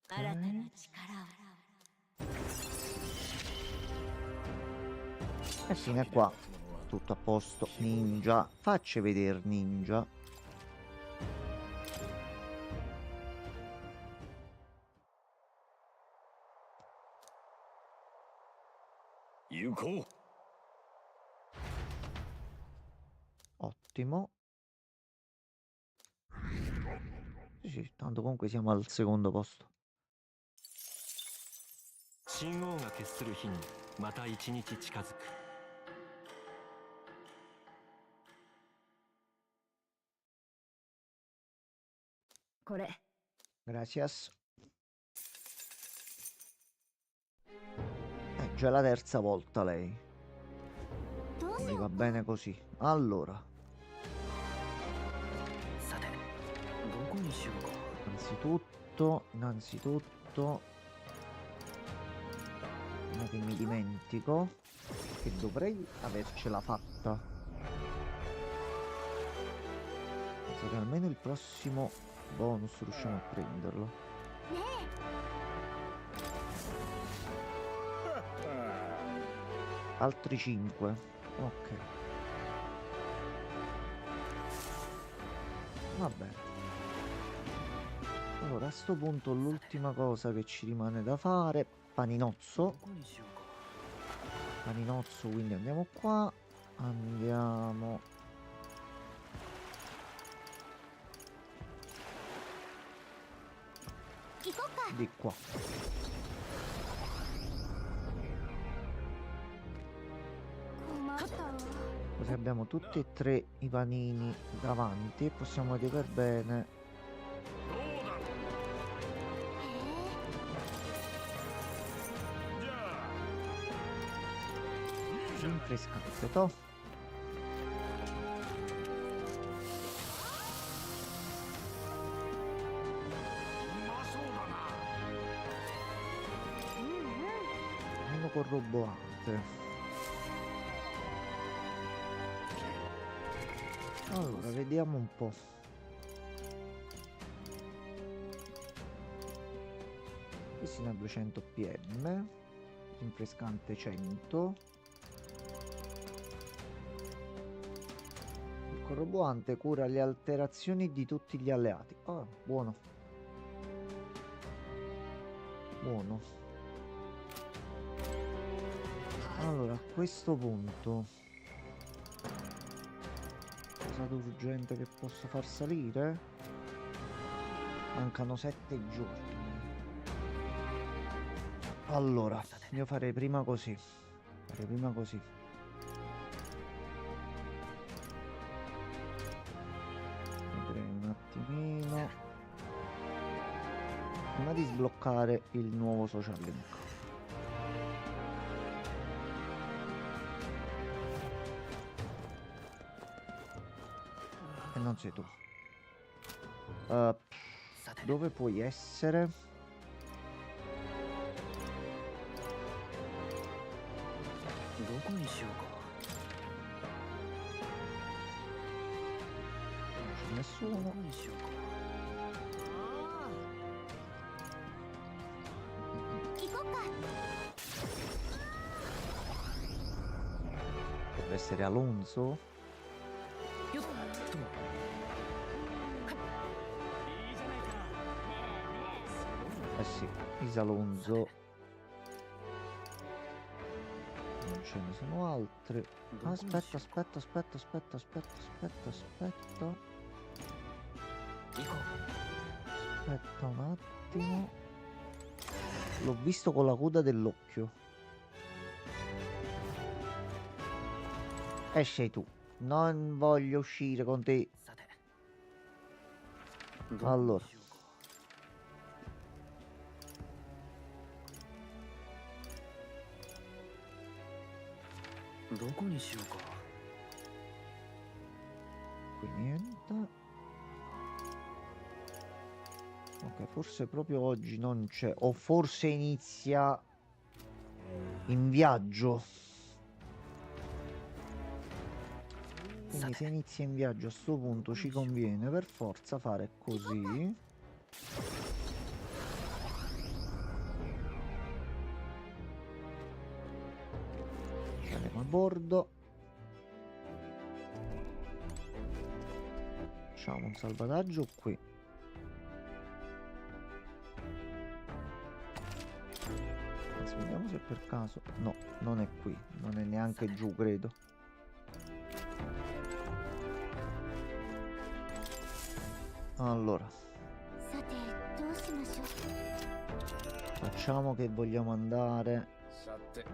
たな力を E fino a qua tutto a posto. Ninja, facci vedere ninja. Yuko. Ottimo. Sì, sì, tanto comunque siamo al secondo posto. 神王が決する日にまた一日近づく。 これ Gracias. Già la terza volta lei. どうし Mi よ va う bene così. Allora, さてどこにしようか。 innanzitutto, prima che mi dimentico, che dovrei avercela fatta. Penso che almeno il prossimo bonus riusciamo a prenderlo. ね Altri 5. Ok. Va bene. Allora, a sto punto l'ultima cosa che ci rimane da fare, paninozzo. どこにしようか。 Paninozzo, quindi andiamo qua. Andiamo. Di qua. Così abbiamo tutti e tre i panini davanti e possiamo vedere bene. Rinfrescante, toh. Meno corroborante. Allora, vediamo un po'. Questi ne 200 pm. Rinfrescante 100. Il corroborante cura le alterazioni di tutti gli alleati. Ah, buono. Buono. Allora, a questo punto, cosa d'urgente che posso far salire? Mancano 7 giorni. Allora, io farei prima così. Vedrei un attimino. Prima di sbloccare il nuovo social link. E non sei tu. Dove puoi essere? Doveにしようか。 Non c'è ど nessuno. こにしようか。 行こうか。 Deve essere Alonso? よっと。 Eh sì, Isalonso. Non ce ne sono altri. Aspetta. Aspetta un attimo. L'ho visto con la coda dell'occhio. Esci tu. Non voglio uscire con te. さて。どこ Allora. にしようか。 どこにしようか。 Qui niente. Ok, Ok, forse proprio oggi non c'è, o forse inizia in viaggio. Quindi se inizia in viaggio a sto punto ci conviene per forza fare così. Andiamo a bordo. Facciamo un salvataggio qui. Anzi, vediamo se per caso... No, non è qui. Non è neanche giù, credo. Allora, さてどうしましょう。 facciamo che vogliamo andare... さて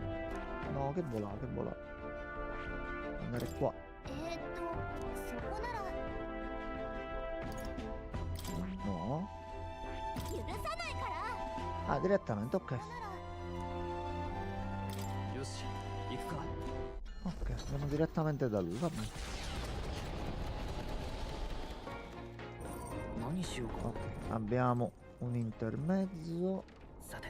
No, che volà, che volà. Andare qua. そこなら No. 許さないから Ah, direttamente, ok. なら よし行くか。 Ok, andiamo direttamente da lui, va bene. 何しようか。 Ok, abbiamo un intermezzo. さて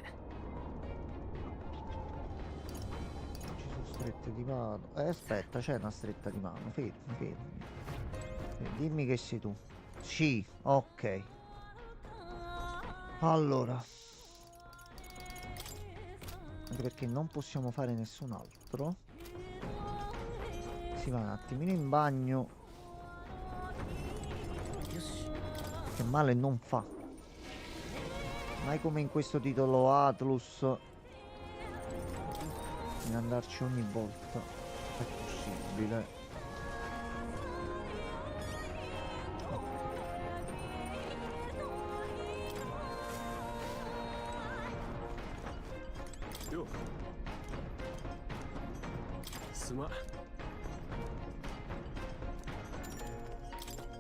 Ci sono strette di mano. Aspetta, c'è una stretta di mano. Fermi, fermi. Dimmi che sei tu. Sì, ok. Allora. Anche perché non possiamo fare nessun altro. Si va un attimino in bagno. よし Che male non fa. Mai come in questo titolo Atlus. In andarci ogni volta. È possibile.よすまん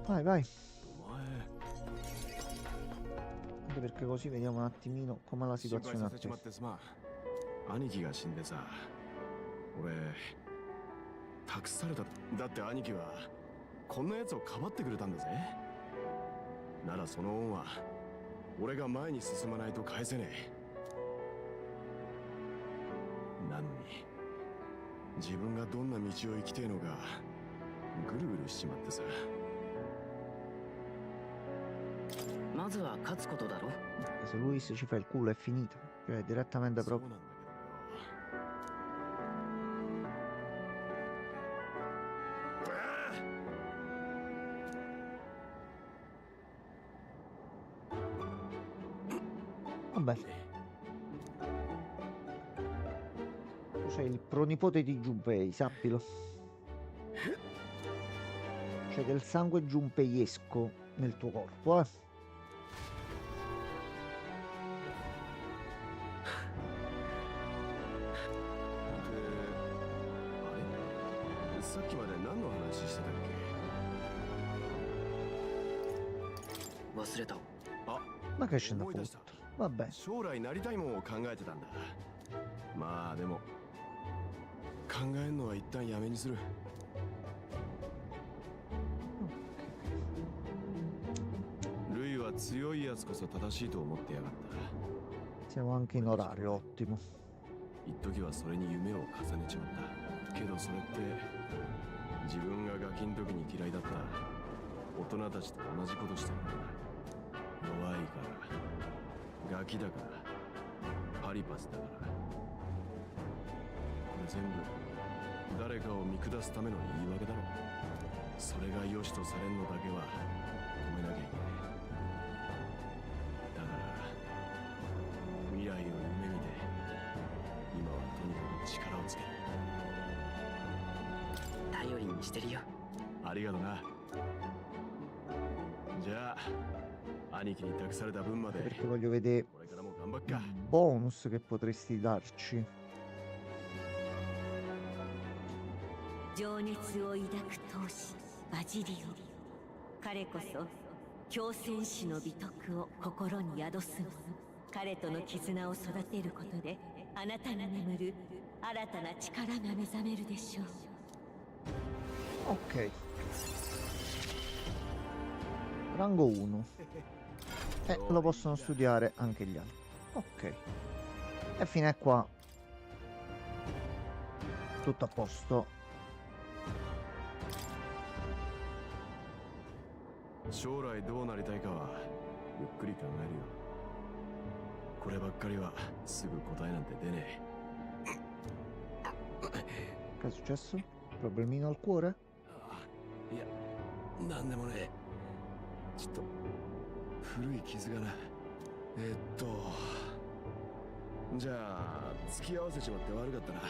Vai, vai. お前 Anche perché così vediamo un attimino com'è la 心配 situazione さ a せちまっ te. てすまん兄貴が死んでさ俺託されただって兄貴はこんな奴をかばってくれたんだぜならその恩は俺が前に進まないと返せねえなのに自分がどんな道を生きてえのかぐるぐるしちまってさまずは勝つことだろ。 Se Luis ci fa il culo è finita. Cioè direttamente そう proprio. なんだけどよ Vabbè. Tu sei il pronipote di Junpei, sappilo. C'è del sangue giunpeiesco nel tuo corpo, eh. あれさっきまで何の話してたっけ忘れた。 Ma che ce ne 思い出した fotte. Vabbè. 将来なりたいもんを考えてたんだまあでも考えんのは一旦やめにする ルイは強いやつこそ正しいと思ってやがった Siamo anche in orario, ottimo. 一時はそれに夢を重ねちまったけどそれって自分がガキん時に嫌いだった大人たちと同じことしてるんだ弱いからガキだからパリパスだからこれ全部誰かを見下すための言い訳だろそれが良しとされんのだけは止めなきゃいけないだから未来を夢見て今はとにかく力をつける頼りにしてるよ。ありがとなじゃあ兄貴に託された分まで Perché voglio vedere これからも頑張っ il か bonus che potresti darci. 情熱を抱く闘士バジリオ彼こそ強戦士の美徳を心に宿す者彼との絆を育てることであなたに眠る新たな力が目覚めるでしょう Ok. Rango 1. E lo possono studiare anche gli altri. Ok. E fino a qua. Tutto a posto. 将来どうなりたいかはゆっくり考えるよ。こればっかりはすぐ答えなんて出ね Che è successo? Problemino al cuore? え。いや、なんでもねえ。ちょっと古い傷がな。じゃあ付き合わせちまって悪かったな。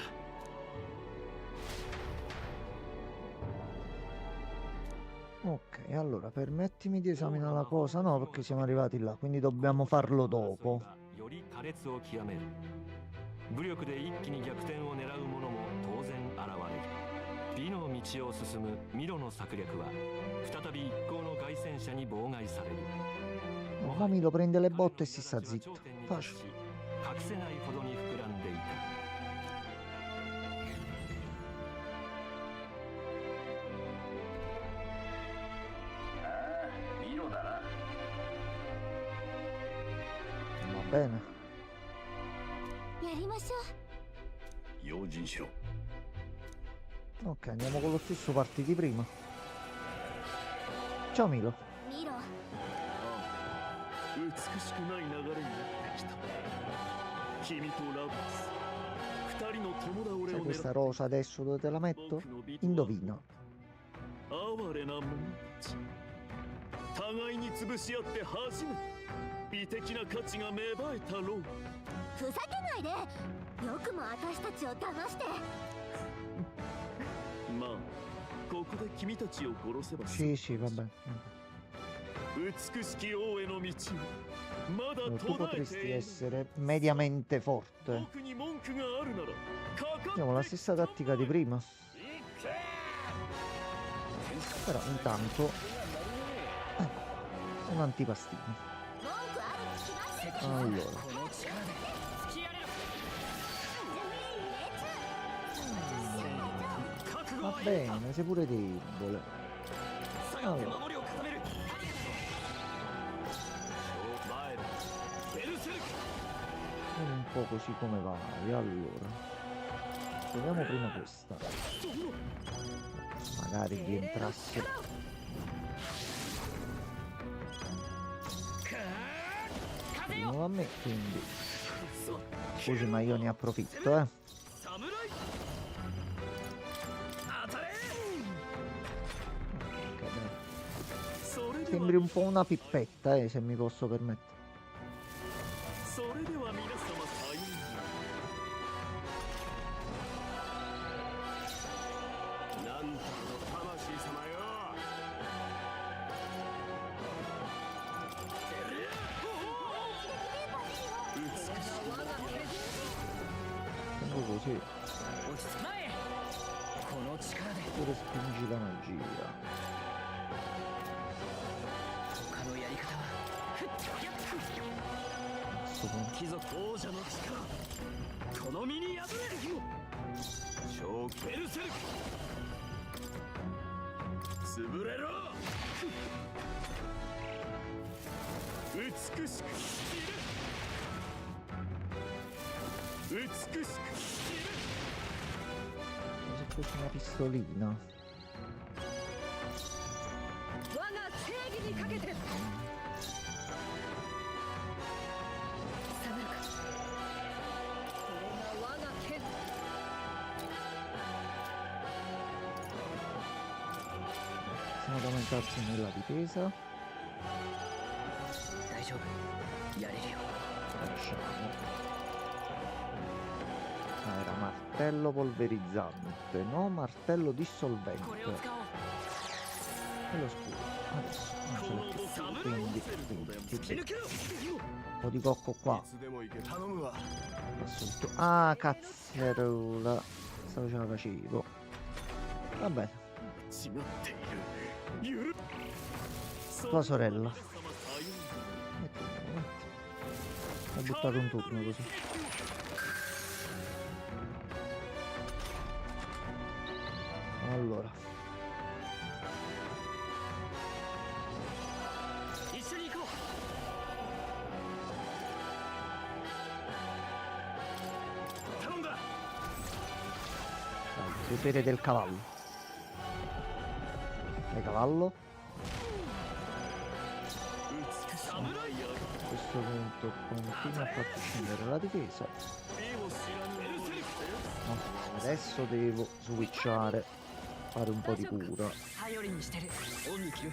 Ok, allora permettimi di esaminare la cosa. No, perché siamo arrivati là, quindi dobbiamo farlo dopo. より苛烈を極める。武力で一気に逆転を狙う者も当然現れる。美の道を進むミロの策略は再び一行の凱旋者に妨害される。 Ma Milo prende le botte e si sta zitto. 頂点に Facile. 達し隠せないほどに膨らんでいた。 Va bene. やりましょ用心しろ。 Ok, andiamo con lo stesso party di prima. Ciao Milo. うミロ。美しくない流れになってきた。君とラブス、二人の友倒れ Sai を questa 狙っ rosa adesso dove te la metto? 僕の美とは Indovina. 哀れな者たち。互いに潰し合って初めて美的な価値が芽生えたろう。ふざけないで。よくも私たちを騙して。まあ、ここで君たちを殺せば Sì, sì, va bene. 美しき王への道をまだ Tu 途絶え potresti ている。 essere mediamente forte. 僕に文句があるならかか Abbiamo la stessa tattica di prima. Però intanto un antipastino. 文句あるに決まってる。 Allora, この力で突きやれろ。覚悟 va はいいか。 bene, sei pure debole. 下がって守りを固める。前だ。ベルセルク。 Vediamo un po' così come vai. Allora, proviamo prima questa. Magari rientrasse. Nuovo a me, quindi. Scusi, ma io ne approfitto, eh. 侍。当たれ。 Ok, dai. それでは Sembri un po' una pippetta, se mi posso permettere. それでは皆様さようなら。なんたの魂様よ。 Tengo così. 落ち着前へ。この力で Pure spingi la magia. 他のやり方は。ふっやっ Adesso con- 貴族王者の力。この身に破れる日も。正気ベルセルク。潰れろ。美しく美しく Se fosse una pistolina. 我が正義にかけて。サムラカ。これが我が剣。 Possiamo aumentarci nella difesa. 大丈夫。やれるよ。 Facciamo. Ah, era martello polverizzante, no? Martello これを dissolvente. 使おう。 E lo scudo. Adesso non ce l'ho più. Quindi, 突き抜けろ。 un po' di cocco い qua. つでも行け。頼むわ。 Passo tutto. Ah, cazzerola. Stavo ce la facevo. Va bene. 違っている。Tua sorella. 様さようなら。 Mettiamolo, metti. Ho buttato un turno così. Allora. 一緒に行こう。Potere del cavallo. Vai cavallo. A questo punto continua a farti scendere la difesa. No, adesso devo switchare, fare un po' di cura. 頼りにしてる恩に着る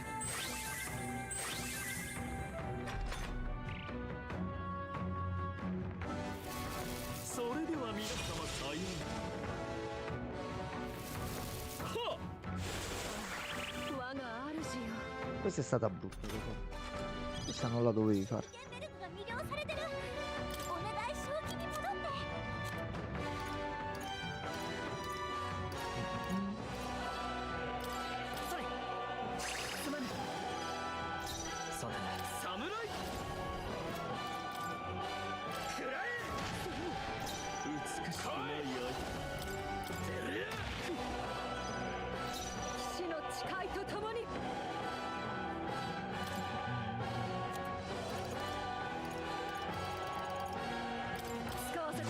それでは皆様さようならはっ 我が主よ Questa è stata brutta, lo so. Questa non la dovevi fare. ゲンベルクが魅了されてる。お願い正気に戻って。それすまぬそうだな侍食らえ美しくない騎士の誓いとともに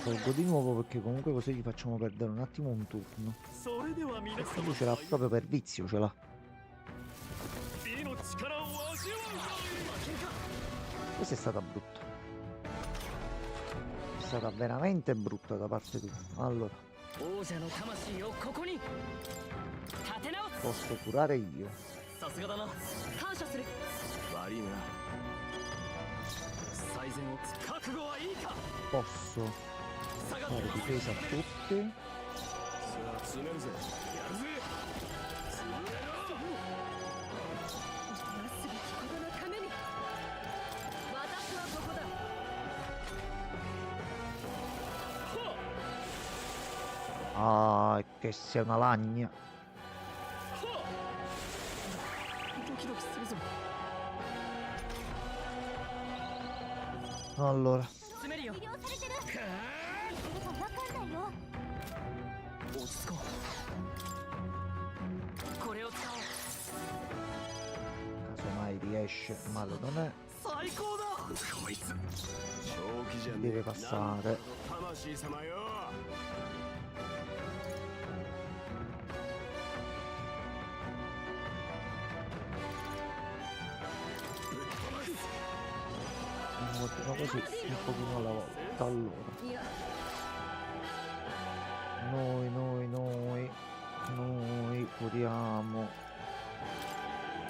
Tolgo di nuovo perché comunque così gli facciamo perdere un attimo un turno. それでは皆 E 様 quindi ce l'ha proprio per vizio, ce l'ha. 美の力を味わうがいい Questa è stata brutta. È stata veramente brutta da parte tua. Allora, 王者の魂をここに立て直す posso curare io. さすがだな感謝する悪いな。最善を覚悟はいいか Posso 下がっ fare て difesa a tutti. さあ詰めるぜ。やるぜ。なすべきことのために私はここだ Ah, che sei una lagna. ドキドキするぞ Allora, 詰めるよ魅了されてる。何するかわかんないよ。落ち着こうこれを使おう casomai riesce, male non è. 最高だこいつ。正気じゃね Deve え。 passare. 魂様よ。 Facciamo così, un pochino alla volta. Allora, いや noi curiamo.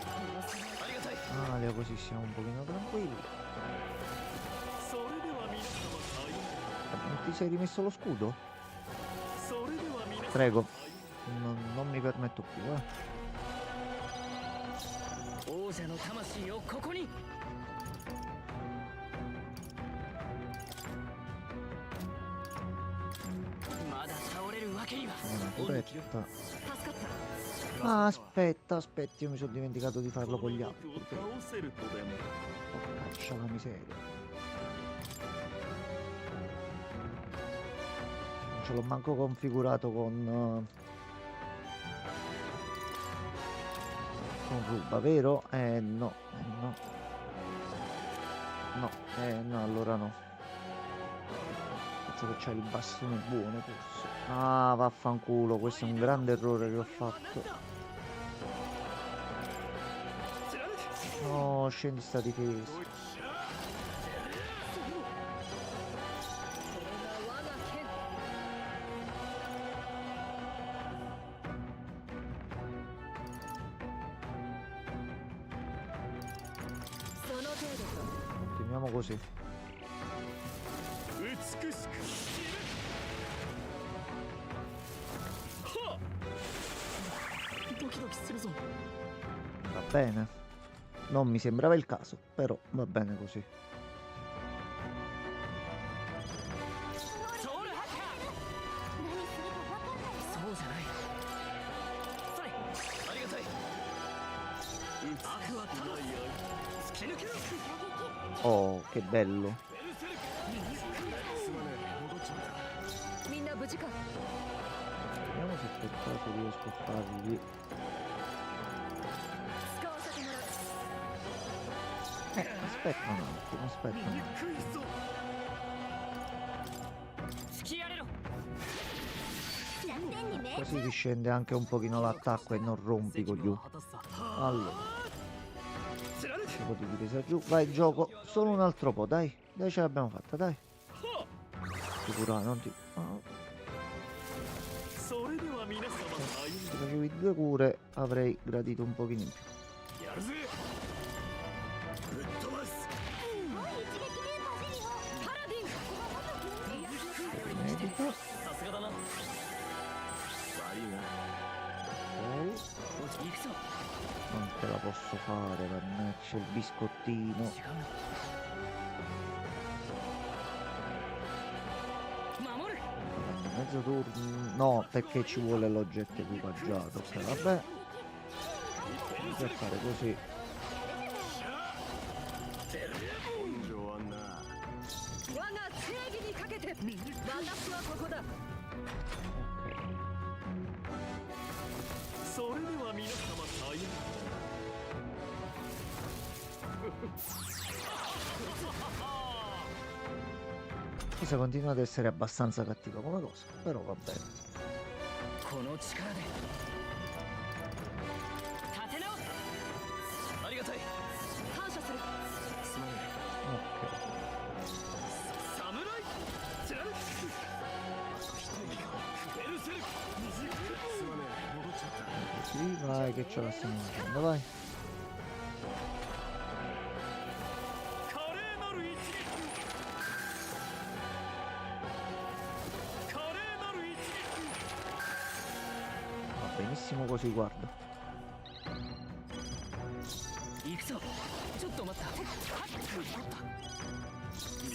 ありがたい Alia, così siamo un pochino tranquilli. それでは皆様さよう Non ti sei rimesso lo scudo? それでは皆様 Prego. Non mi permetto più, eh. 王者の魂をここにまだ倒れるわけには Una 恩に着る turetta. 助かった Ah, aspetta, io mi sono dimenticato di farlo con gli こ altri. の悪を倒せるとでも Porcaccia la miseria. Non ce l'ho manco configurato con ruba, vero? No, no. No, no, allora no. Penso che c'hai il bastone buono forse. Ah, vaffanculo, questo è un grande errore che ho fatto. No, scendi sta difesa. それが我が剣 その程度か Continuiamo così. 美しく死ねはっドキドキするぞ Va bene. Non mi sembrava il caso, però va bene così. ソウルハッカ何するかわかんないよ。ーそうじゃないそれありがたい悪はただ突き抜けろ Oh, che bello. すまねえ。戻っちまった。みんな無事か Vediamo se per caso riesco a fargli. 使わせてもらう Aspetta un attimo, aspetta un attimo. 憎いぞ突きやれろ弱点に目 Così ti scende anche un pochino l'attacco e non rompi con gli. Allora, un po' di presa giù. Vai, gioco. Solo un altro po', dai. Dai, ce l'abbiamo fatta, dai. Sicuro, non ti... oh, それでは皆様歩 se facevi 2 cure avrei gradito un pochino in più. みやるぜぶっ飛ばすMedico. さすがだな。悪いな。 Ok. おじ行くぞ。 Non te la posso fare, mannaggia il biscottino. 違うな。守る。 Mezzo turno. No, perché ci vuole l'oggetto equipaggiato. Ok, vabbè. Per fare così. 根性あんな。我が正義にかけて私はここだ。 それでは皆様さよう Questa continua ad essere abbastanza cattiva come cosa, però va bene. この力で。立て直す。ありがたい。感謝する。すまない。 Ok. 侍貫くベルセルクすまねえ、戻っちゃった。 Così, vai che ce la stiamo facendo, vai. 華麗なる一撃華麗なる一撃 Va benissimo così, guarda. 行くぞ。ちょっと待った。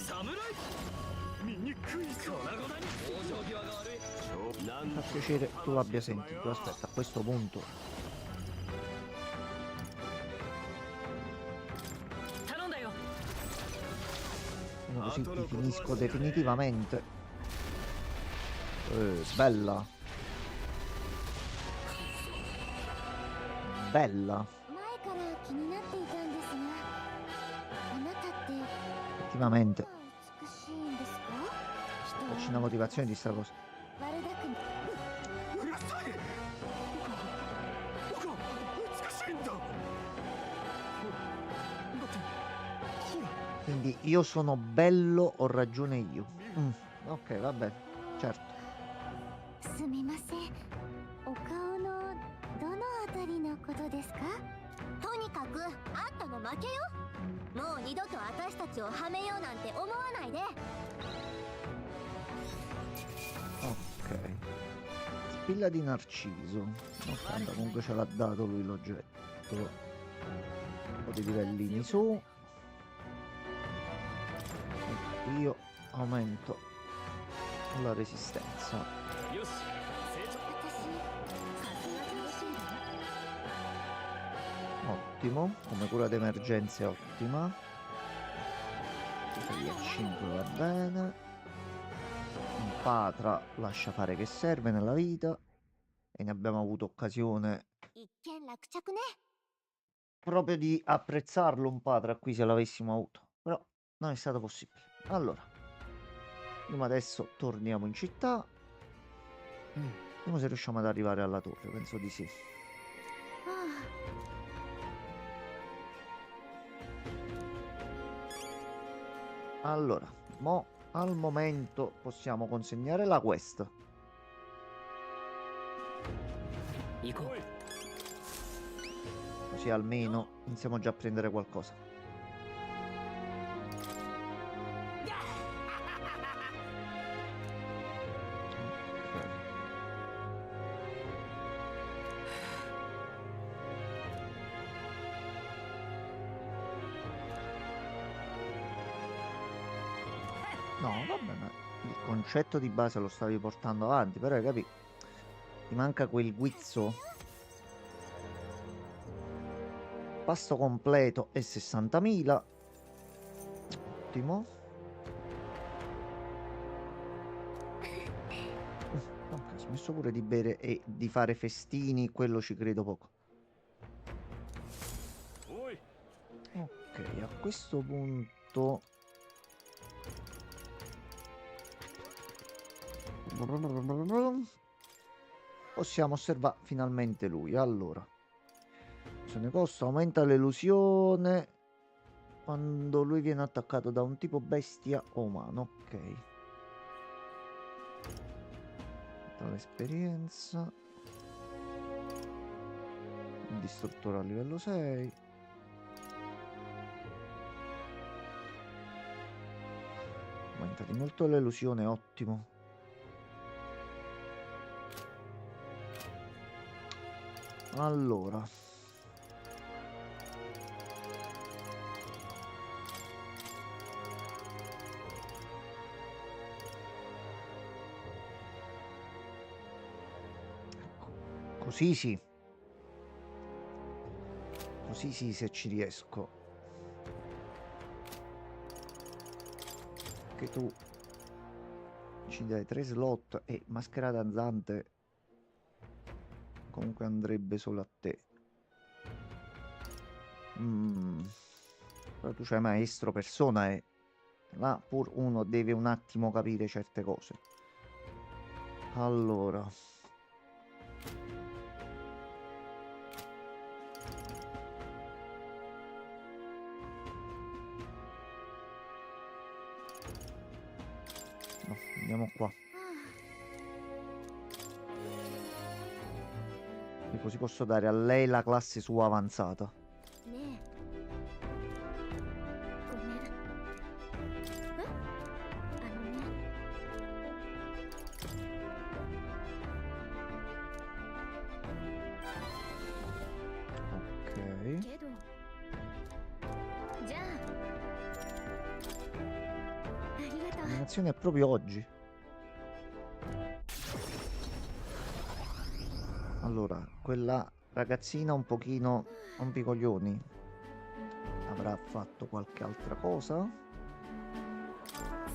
侍醜い粉々に往生際が悪い。 Mi fa piacere tu l'abbia sentito. Aspetta, a questo punto 頼んだよ。 così ti finisco definitivamente. Bella. Bella. 前から気になっていたんですが、あなたって Effettivamente. 美しいんですか？ Facci una motivazione di sta cosa. 悪巧み。うるさい僕は美しいんだだってほら Quindi io sono bello, ho ragione io. Ok, va bene. Certo. すみません。お顔のどのあたりのことですか？とにかくあんたの負けよ。もう二度と私たちをはめようなんて思わないで。 Ok. Spilla di Narciso. Ok, comunque ce l'ha dato lui l'oggetto. Un po' di livellini su. E io aumento la resistenza. よし成長私、さすが上司だ。 Ottimo. Come cura d'emergenza è ottima. Questa via 5 va bene. Un Patra lascia fare che serve nella vita. E ne abbiamo avuto occasione 一見落着ね。 proprio di apprezzarlo un Patra qui se l'avessimo avuto. Però non è stato possibile. Allora. Prima adesso torniamo in città. Vediamo se riusciamo ad arrivare alla torre. Penso di sì. は Allora, mo al momento possiamo consegnare la quest. 行こう。 Così almeno iniziamo già a prendere qualcosa. Ok. No, vabbè, ma il concetto di base lo stavi portando avanti, però hai capito? Ti manca quel guizzo. Pasto completo e 60.000. Ottimo. Ok, ho smesso pure di bere e di fare festini, quello ci credo poco. おい Ok, a questo punto... possiamo osservare finalmente lui. Allora, ne costa, aumenta l'elusione quando lui viene attaccato da un tipo bestia o umano. Ok. L'esperienza. Il distruttore a livello 6. Aumenta di molto l'elusione, ottimo. Allora, così sì. Così sì, se ci riesco. Che tu ci dai 3 slot e maschera danzante comunque andrebbe solo a te. Però tu c'hai maestro persona e là pur uno deve un attimo capire certe cose. Allora, no, andiamo qua. E così posso dare a lei la classe sua avanzata. ねえごめんえあのね Ok. けどじゃあありがとう L'animazione è proprio oggi. Allora, quella ragazzina un pochino rompicoglioni avrà fatto qualche altra cosa?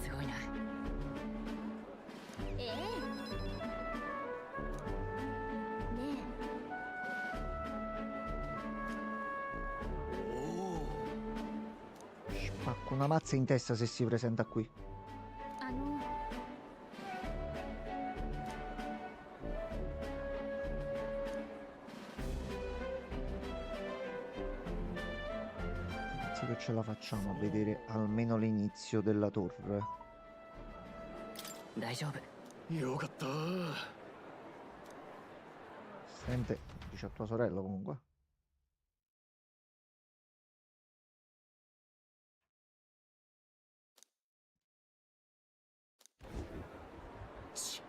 すごいな。ええね Spacco una mazza in testa se si presenta qui. えあの Penso che ce la facciamo a vedere almeno l'inizio della torre. 大丈夫。よかった Sente, dice a tua sorella comunque. Sì.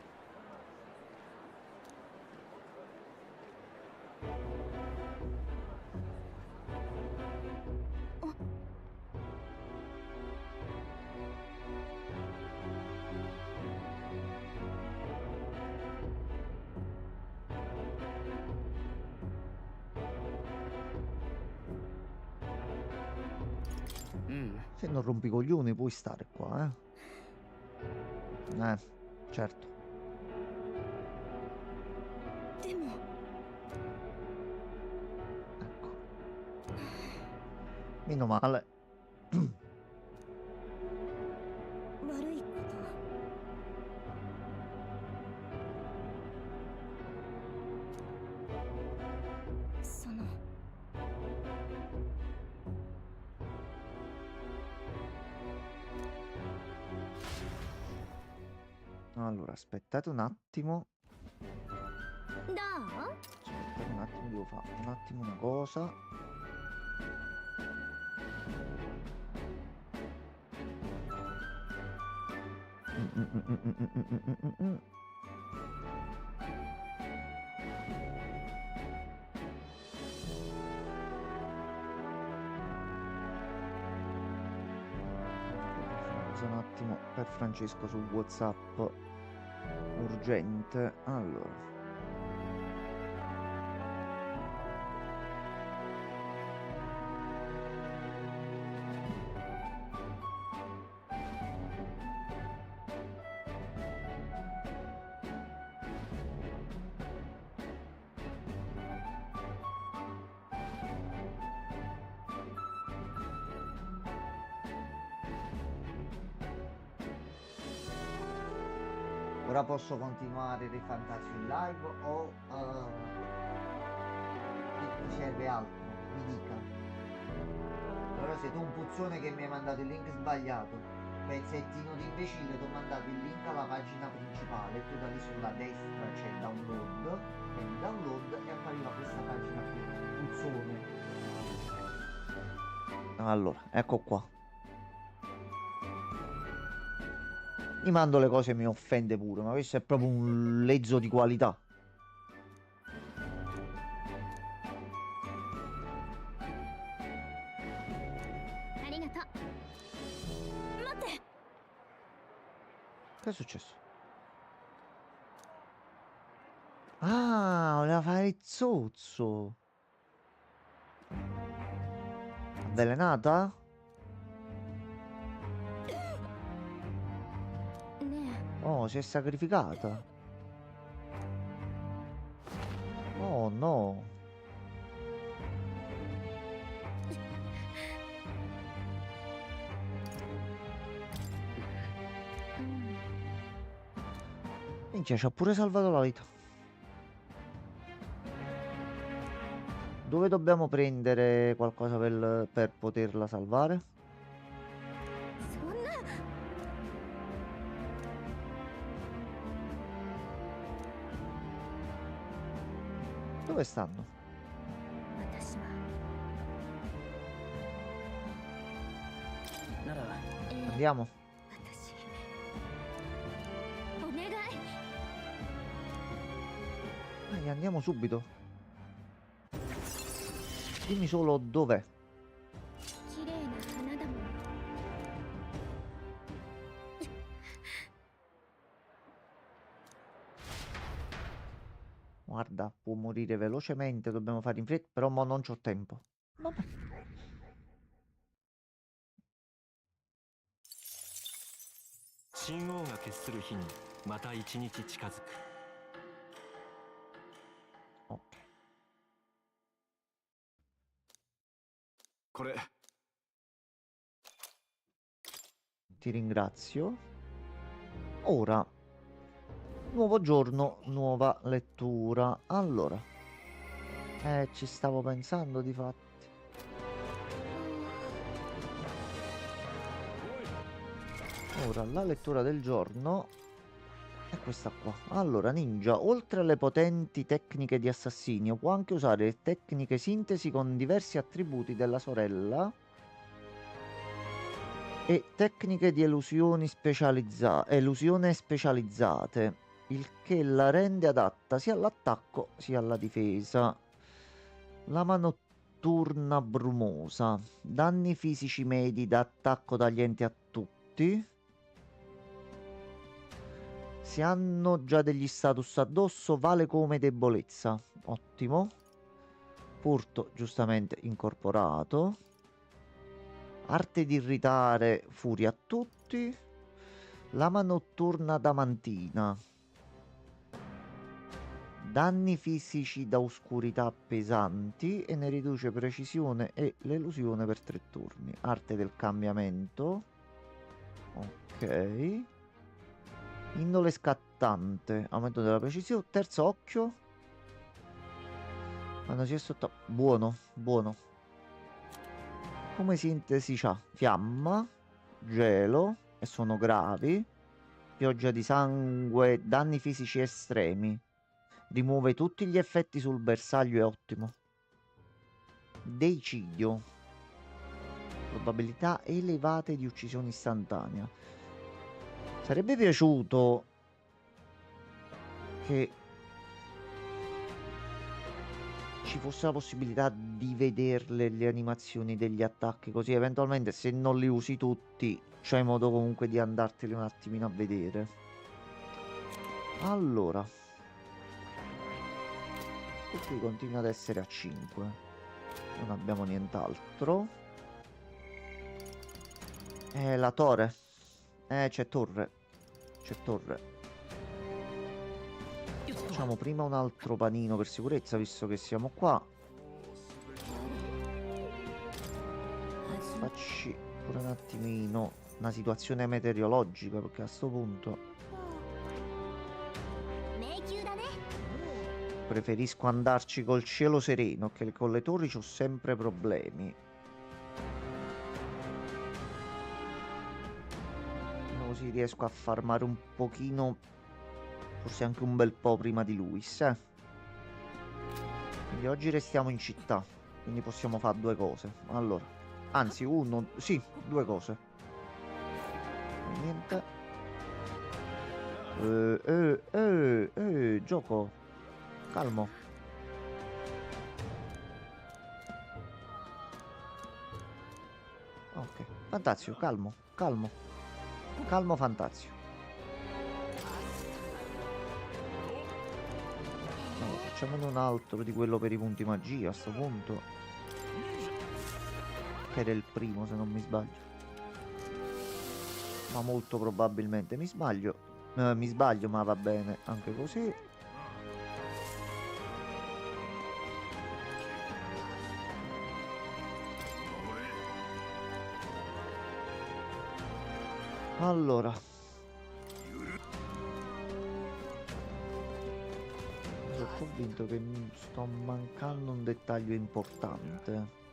Se non rompi i coglioni puoi stare qua, certo. でも Ecco. Meno male. 悪いことその Allora, aspettate un attimo. どう Aspettate un attimo, devo fare un attimo una cosa. Un attimo per Francesco su WhatsApp urgente. Allora, ora posso continuare dei fantazzi in live o ti serve altro? Mi dica. Allora sei tu un puzzone che mi hai mandato il link sbagliato. Pezzettino di imbecille, ti ho mandato il link alla pagina principale, tu da lì sulla destra c'è il download, e il download e appariva questa pagina qui, puzzone. Allora, ecco qua. Mi mando le cose e mi offende pure, ma questo è proprio un lezzo di qualità. Che è successo? Ah, voleva fare il zozzo. Avvelenata? Oh, si è sacrificata. Oh no. Minchia, ci ha pure salvato la vita. Dove dobbiamo prendere qualcosa per poterla salvare? Dove stanno? Andiamo. Dai, andiamo subito. Dimmi solo dov'è. Guarda, può morire velocemente, dobbiamo fare in fretta, però mo non c'ho tempo. Vabbè. 神王が決する日にまた一日近づく。 Ok. これ Ti ringrazio. Ora, nuovo giorno, nuova lettura. Allora, ci stavo pensando di fatti. Ora, la lettura del giorno è questa qua. Allora, ninja, oltre alle potenti tecniche di assassinio, può anche usare tecniche sintesi con diversi attributi della sorella e tecniche di elusione specializzate, il che la rende adatta sia all'attacco sia alla difesa. Lama notturna brumosa, danni fisici medi da attacco taglienti a tutti. Se hanno già degli status addosso, vale come debolezza. Ottimo. Furto giustamente incorporato. Arte di irritare, furia a tutti. Lama notturna adamantina. Danni fisici da oscurità pesanti e ne riduce precisione e l'elusione per 3 turni. Arte del cambiamento. Ok. Indole scattante, aumento della precisione, terzo occhio. Quando si è sotto... Buono, buono. Come sintesi c'ha fiamma, gelo, e sono gravi. Pioggia di sangue, danni fisici estremi. Rimuove tutti gli effetti sul bersaglio, è ottimo. Deicidio. Probabilità elevate di uccisione istantanea. Sarebbe piaciuto che ci fosse la possibilità di vederle le animazioni degli attacchi, così eventualmente se non li usi tutti c'hai modo comunque di andarteli un attimino a vedere. Allora, e qui continua ad essere a 5, non abbiamo nient'altro. La torre. C'è torre. C'è torre. Facciamo prima un altro panino per sicurezza, visto che siamo qua. Facci pure un attimino una situazione meteorologica, perché a sto punto Preferisco andarci col cielo sereno, che con le torri c'ho sempre problemi. Così riesco a farmare un pochino, forse anche un bel po' prima di Luis, eh. Quindi oggi restiamo in città, quindi possiamo fare due cose. Allora, anzi, sì, due cose. Niente. Gioco. Calmo. Ok, Fantazio, calmo, calmo. Calmo, Fantazio. Allora, facciamone un altro di quello per i punti magia a sto punto. Che era il primo, se non mi sbaglio. Ma molto probabilmente mi sbaglio. Mi sbaglio, ma va bene anche così. Allora, sono convinto che mi sto mancando un dettaglio importante.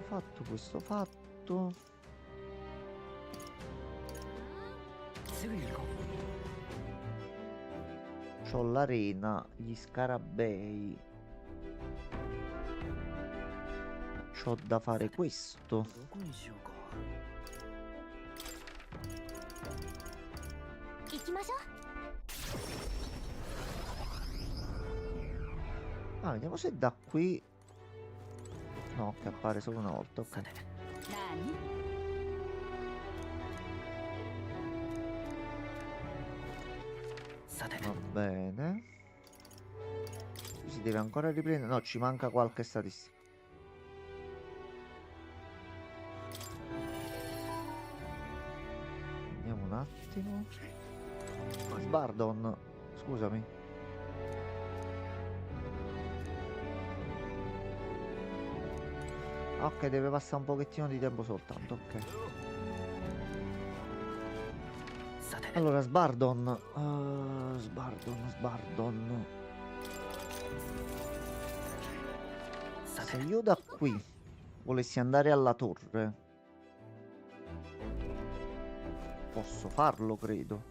Fatto questo fatto. C'ho l'arena, gli scarabei. C'ho da fare questo. Ah, vediamo se da qui. No, che appare solo una volta, ok. Va bene. Si deve ancora riprendere. No, ci manca qualche statistica. Vediamo un attimo. Sbardon, scusami. Ok, deve passare un pochettino di tempo soltanto, ok. Allora, Sbardon. Sbardon. Se io da qui volessi andare alla torre, posso farlo, credo.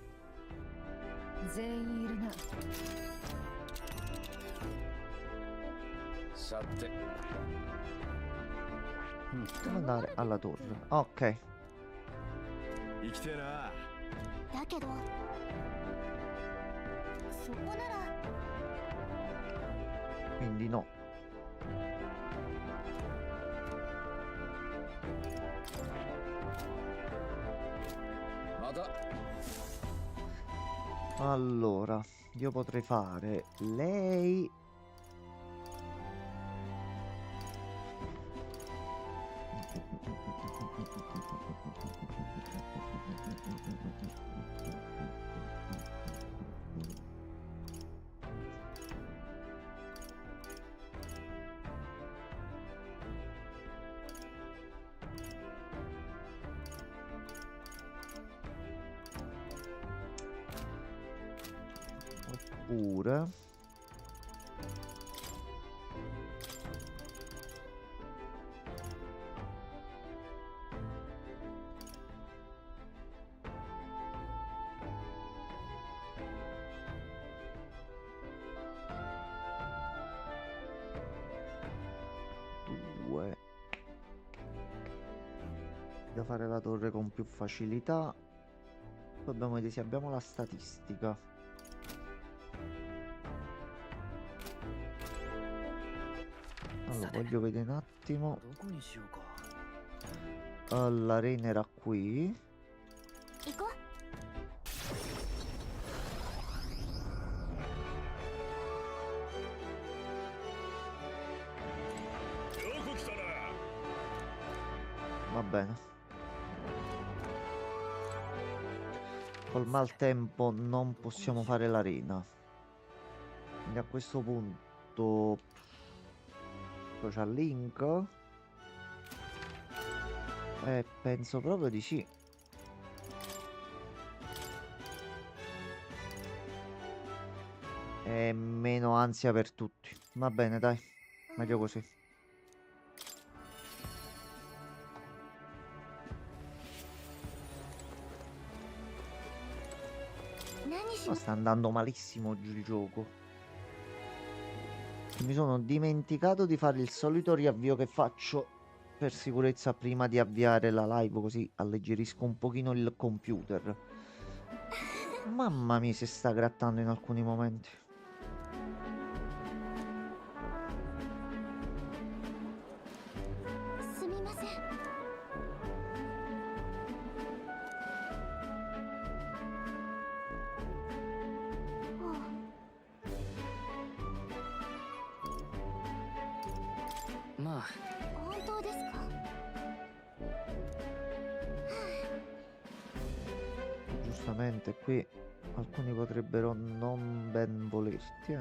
Devo andare alla torre. Ok. 生きてえな。だけどそこなら Quindi no. Allora, io potrei fare lei. Oppure due. Da fare la torre con più facilità. Dobbiamo vedere se abbiamo la statistica. Allora, voglio vedere un attimo. L'arena era qui. 行こう Va bene. Col maltempo non possiamo fare l'arena. Quindi a questo punto poi c'ha Link. Penso proprio di sì. E meno ansia per tutti. Va bene, dai. Meglio così. Ma sta andando malissimo oggi il gioco. Mi sono dimenticato di fare il solito riavvio che faccio per sicurezza prima di avviare la live, così alleggerisco un pochino il computer. Mamma mia, si sta grattando in alcuni momenti. Giustamente qui alcuni potrebbero non ben volerti,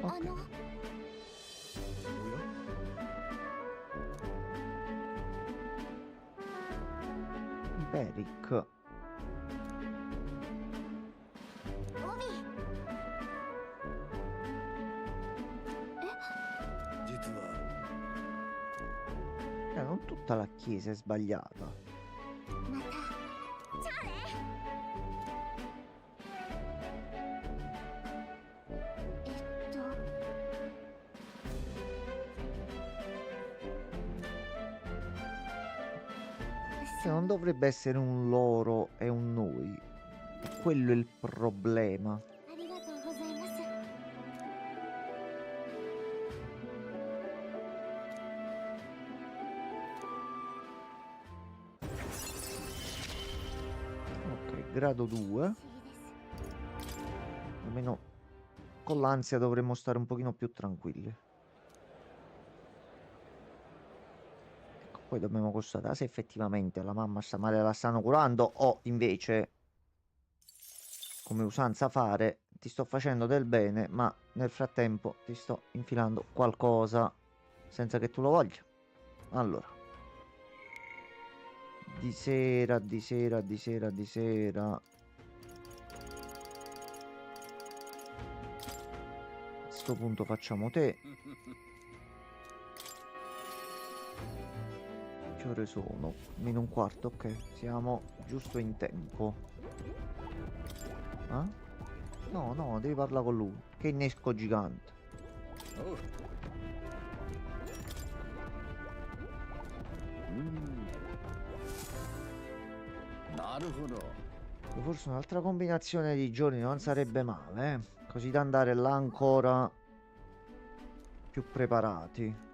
Ok. Iberic. Non tutta la chiesa è sbagliata. Non dovrebbe essere un loro e un noi. Quello è il problema. Ok, grado 2. Almeno con l'ansia dovremmo stare un pochino più tranquilli. Ecco, poi dobbiamo constatare se effettivamente la mamma sta male, la stanno curando, o invece, come usanza fare, ti sto facendo del bene, ma nel frattempo ti sto infilando qualcosa senza che tu lo voglia. Allora, di sera. A questo punto facciamo te. Che ore sono? Meno un quarto, ok. Siamo giusto in tempo. Eh? No, devi parlare con lui. Che innesco gigante. Forse un'altra combinazione di giorni non sarebbe male, eh? Così da andare là ancora più preparati.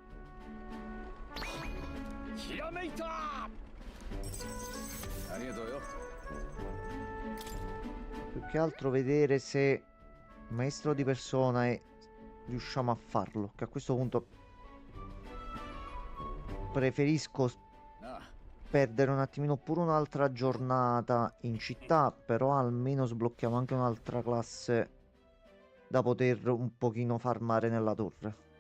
Più che altro vedere se maestro di persona e riusciamo a farlo. Che a questo punto preferisco perdere un attimino pure un'altra giornata in città, però almeno sblocchiamo anche un'altra classe da poter un pochino farmare nella torre.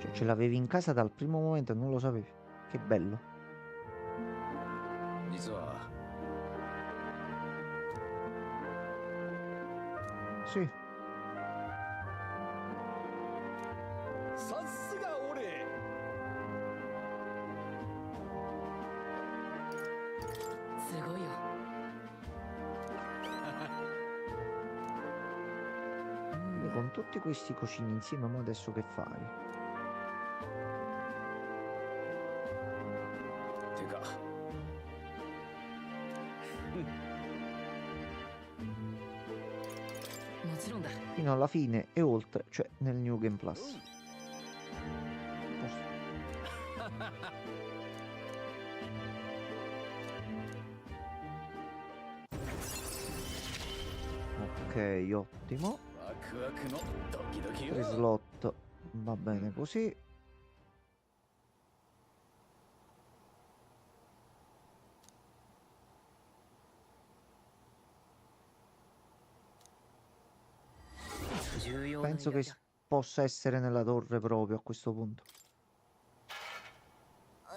Cioè, ce l'avevi in casa dal primo momento e non lo sapevi. Che bello. Sì. Con tutti questi cocini insieme, ma adesso che fai? ちろんだ。 fino alla fine e oltre, cioè nel New Game Plus. Ok, ottimo. ワクワクのドキドキ 3 よ。 slot va bene così. Penso che possa essere nella torre proprio a questo punto.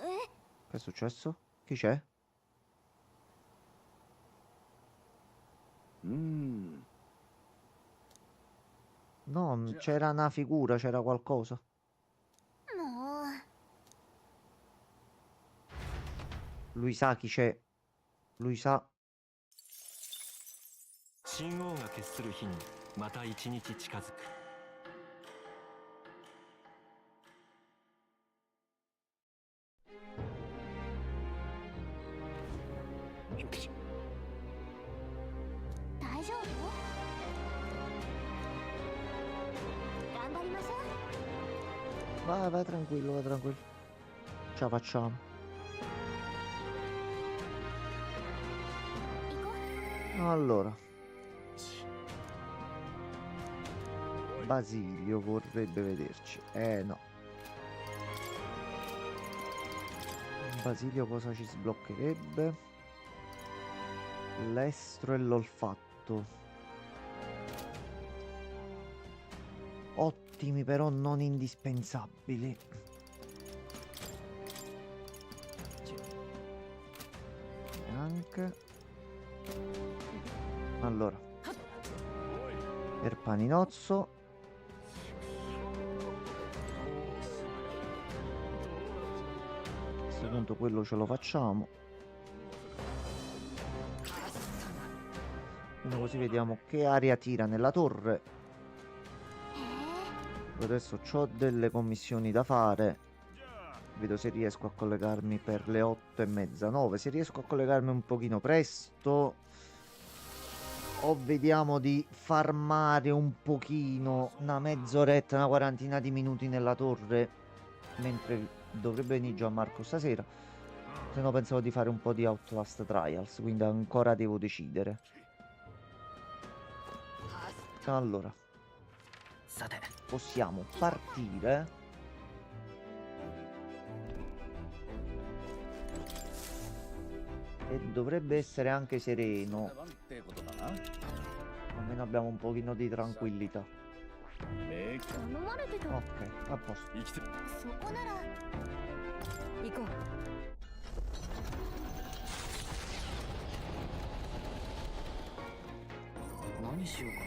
え Che è successo? Chi c'è? うーん。 No, c'era una figura, c'era qualcosa. もう Lui sa chi c'è. Lui sa. 神王が決する日にまた一日近づく。 大丈夫？頑張りましょう。 Vai, vai tranquillo, vai tranquillo. Ce la facciamo. 行こ Allora. Basilio vorrebbe vederci. No. Basilio cosa ci sbloccherebbe? L'estro e l'olfatto. Ottimi però non indispensabili. Anche. Allora. Per Paninozzo. A questo punto quello ce lo facciamo. Quindi così vediamo che aria tira nella torre. う。へえ。 Adesso ho delle commissioni da fare. Vedo se riesco a collegarmi per le 8:30, 9. Se riesco a collegarmi un pochino presto. O vediamo di farmare un pochino, una mezz'oretta, una quarantina di minuti nella torre. Mentre dovrebbe venire Gianmarco stasera. Se no pensavo di fare un po' di Outlast Trials. Quindi ancora devo decidere. Allora. さて、 Possiamo partire. E dovrebbe essere anche sereno. 番ってことだな。 Almeno abbiamo un pochino di tranquillità. ええか。 頼まれてた。 Ok, a posto. 生きて。そこなら。行こう。何しようか。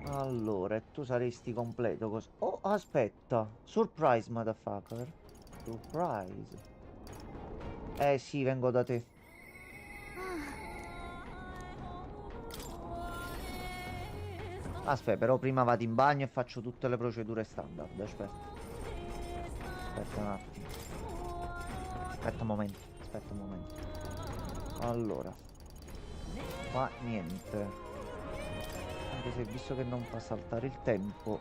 Allora, e tu saresti completo così. Oh, aspetta. Surprise, motherfucker. Surprise. Sì, vengo da te. Aspetta, però prima vado in bagno e faccio tutte le procedure standard. Aspetta. Aspetta un attimo. Aspetta un momento. Aspetta un momento. Allora. Qua niente. Anche se visto che non fa saltare il tempo.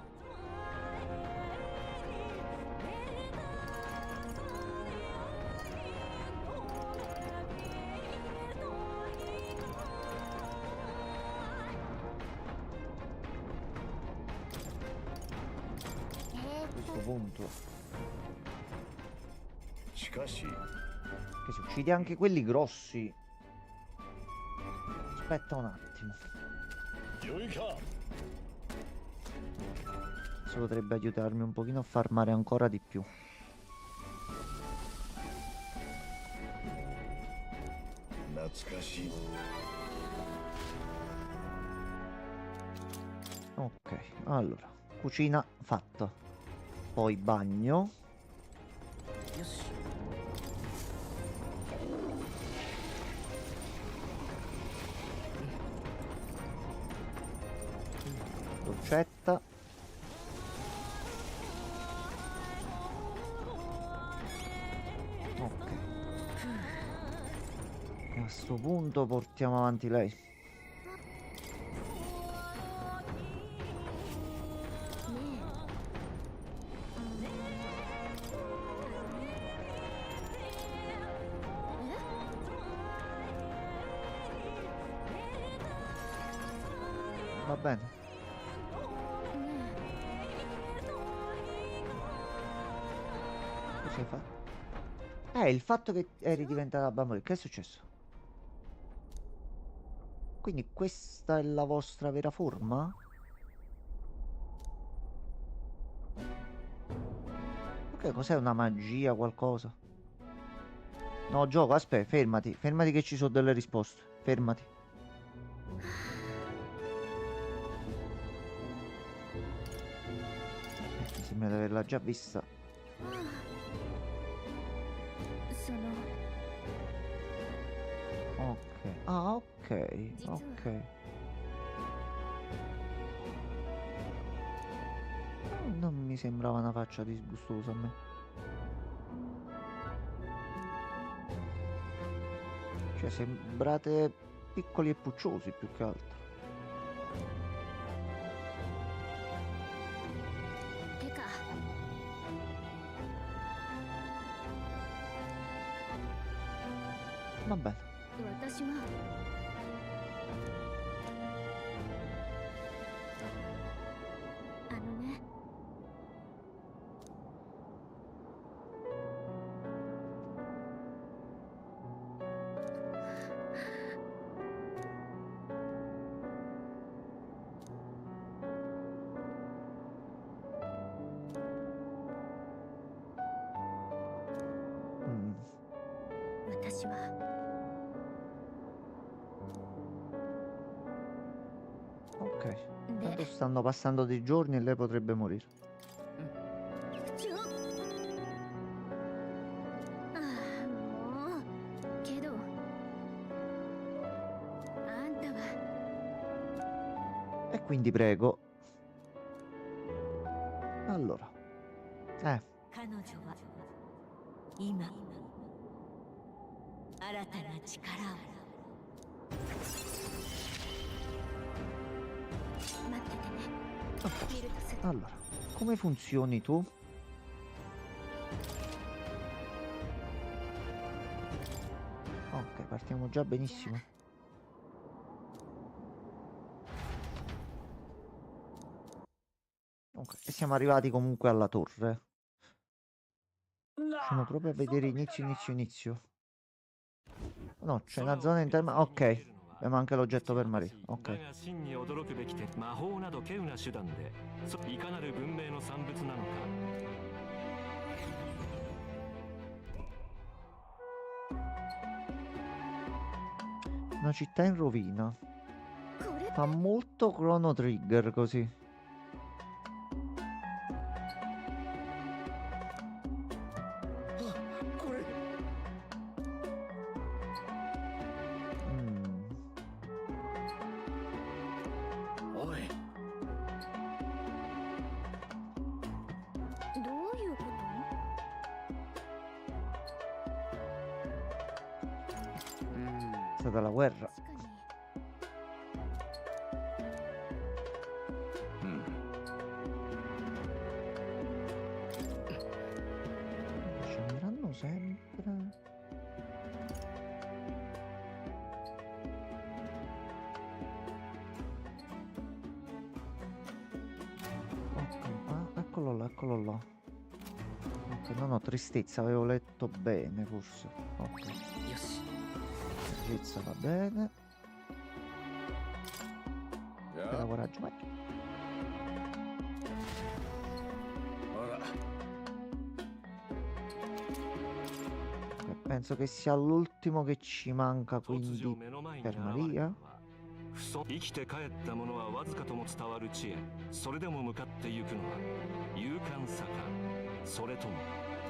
A questo punto. しかし。 Che si uccide anche quelli grossi. Aspetta un attimo. 良いか。 Questo potrebbe aiutarmi un pochino a farmare ancora di più. Ok, allora. Cucina fatta. Poi bagno. よし。 Doccetta. Ok. E A sto punto portiamo avanti lei. Va bene. Cosa hai fatto? Il fatto che eri diventata bambina. Che è successo? Quindi questa è la vostra vera forma? Ok, cos'è una magia, qualcosa? No, gioco, aspetta, fermati. Fermati che ci sono delle risposte. Fermati. Mi sembra di averla già vista. その Ok. Ah, ok. Ok. Non mi sembrava una faccia disgustosa a me. Cioè, sembrate piccoli e pucciosi più che altro. てか Va bene. 私はあのね Mm. 私は Ok. で Tanto stanno passando dei giorni e lei potrebbe morire. ちょああもうけどあんたは E quindi prego. Allora. 彼女は今新たな力を待っててねビルトス Allora. Come funzioni tu? Ok, partiamo già benissimo. Ok, e siamo arrivati comunque alla torre. Siamo proprio a vedere inizio. No, c'è una zona interna. Ok, abbiamo anche l'oggetto per Maria. だ Ok. が真に驚くべき点魔法など稀有な手段でいかなる文明の産物なのか Una città in rovina. これ Fa molto Chrono Trigger così. Mm. おいどういうこと È stata la guerra. 確かに Scenderanno sempre. Ok, eccolo là, eccolo là. Ok, no, no, tristezza, avevo letto bene forse. Ok, よし tristezza va bene. Aspetta, coraggio, vai. ほら Ok, penso che sia l'ultimo che ci manca, 突如 quindi 目の前に per 現れたの Maria. は生きて帰った者はわずかとも伝わる知恵それでも向かってゆくのは勇敢さかそれとも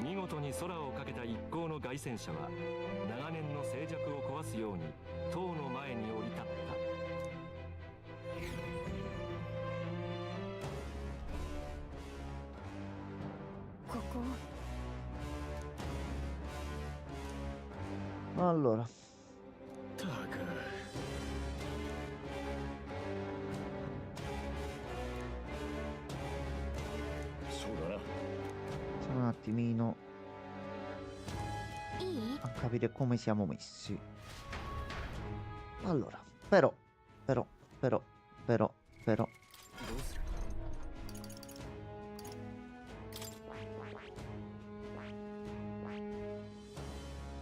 見事に空をかけた一行の凱旋者は長年の静寂を壊すように塔の前に降り立った ここ Allora, いい？ a capire come siamo messi. Allora, però, どうする？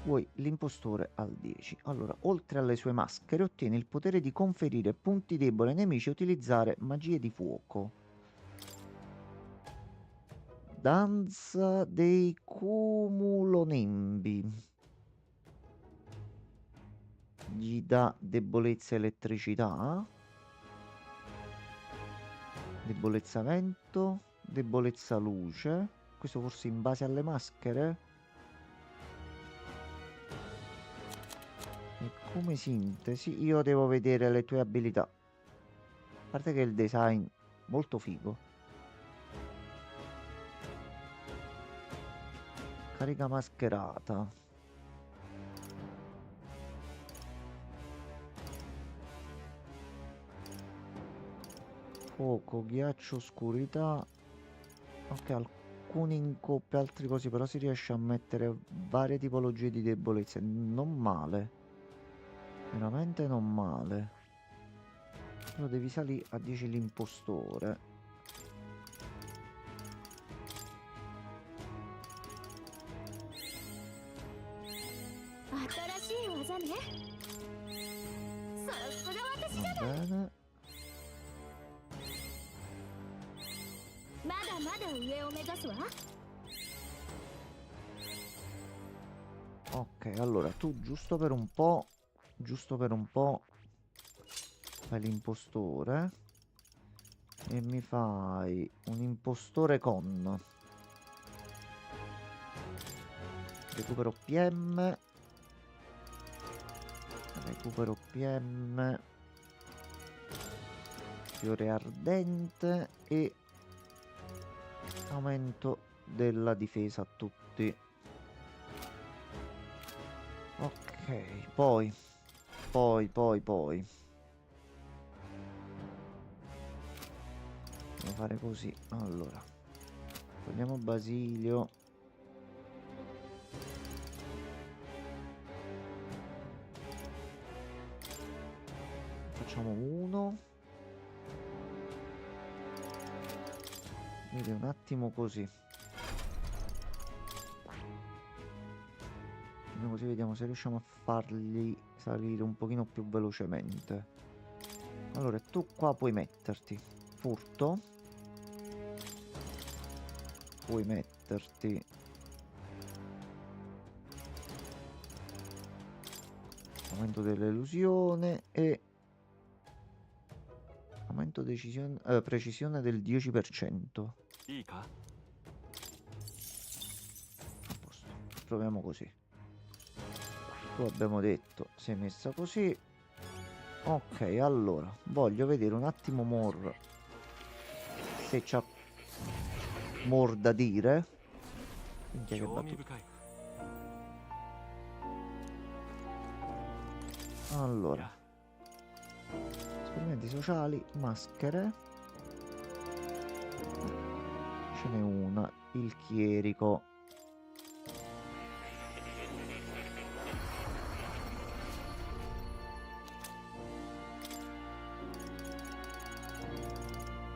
vuoi l'impostore al 10. Allora, oltre alle sue maschere, ottiene il potere di conferire punti deboli ai nemici e utilizzare magie di fuoco. Danza dei cumulonembi. Gli dà debolezza elettricità. Debolezza vento. Debolezza luce. Questo forse in base alle maschere. E come sintesi io devo vedere le tue abilità. A parte che il design molto figo. Carica mascherata. Fuoco, ghiaccio, oscurità. Ok, alcuni in coppia, altri così, però si riesce a mettere varie tipologie di debolezze. Non male. Veramente non male. Però devi salire a 10 l'impostore. 新しい技ね。さすが私じゃ Va bene. まだまだ上を目指すわ。 Ok, allora tu giusto per un po', fai l'impostore e mi fai un impostore con recupero PM, fiore ardente e aumento della difesa a tutti. Ok, poi devo fare così. Allora togliamo Basilio. Facciamo uno. Vedi un attimo così. Così vediamo se riusciamo a fargli salire un pochino più velocemente. Allora tu qua puoi metterti furto, puoi metterti aumento dell'elusione e aumento precisione del 10%. いいか？ A posto. Proviamo così. Tu abbiamo detto sei messa così. Ok, allora voglio vedere un attimo Mor se c'ha Mor da dire. Minchia, che 興味 battuta. 深い。 Allora, esperimenti sociali, maschere. Ce n'è una, il chierico.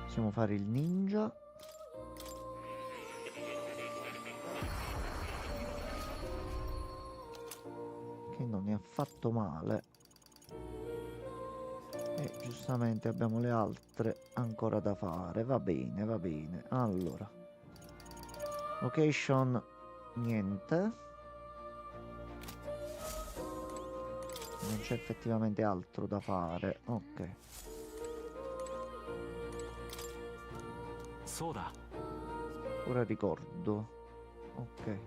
Possiamo fare il ninja. Che non è affatto male. E giustamente abbiamo le altre ancora da fare. Va bene, va bene. Allora, location niente. Non c'è effettivamente altro da fare. Ok. そうだ。 Ora ricordo. Ok.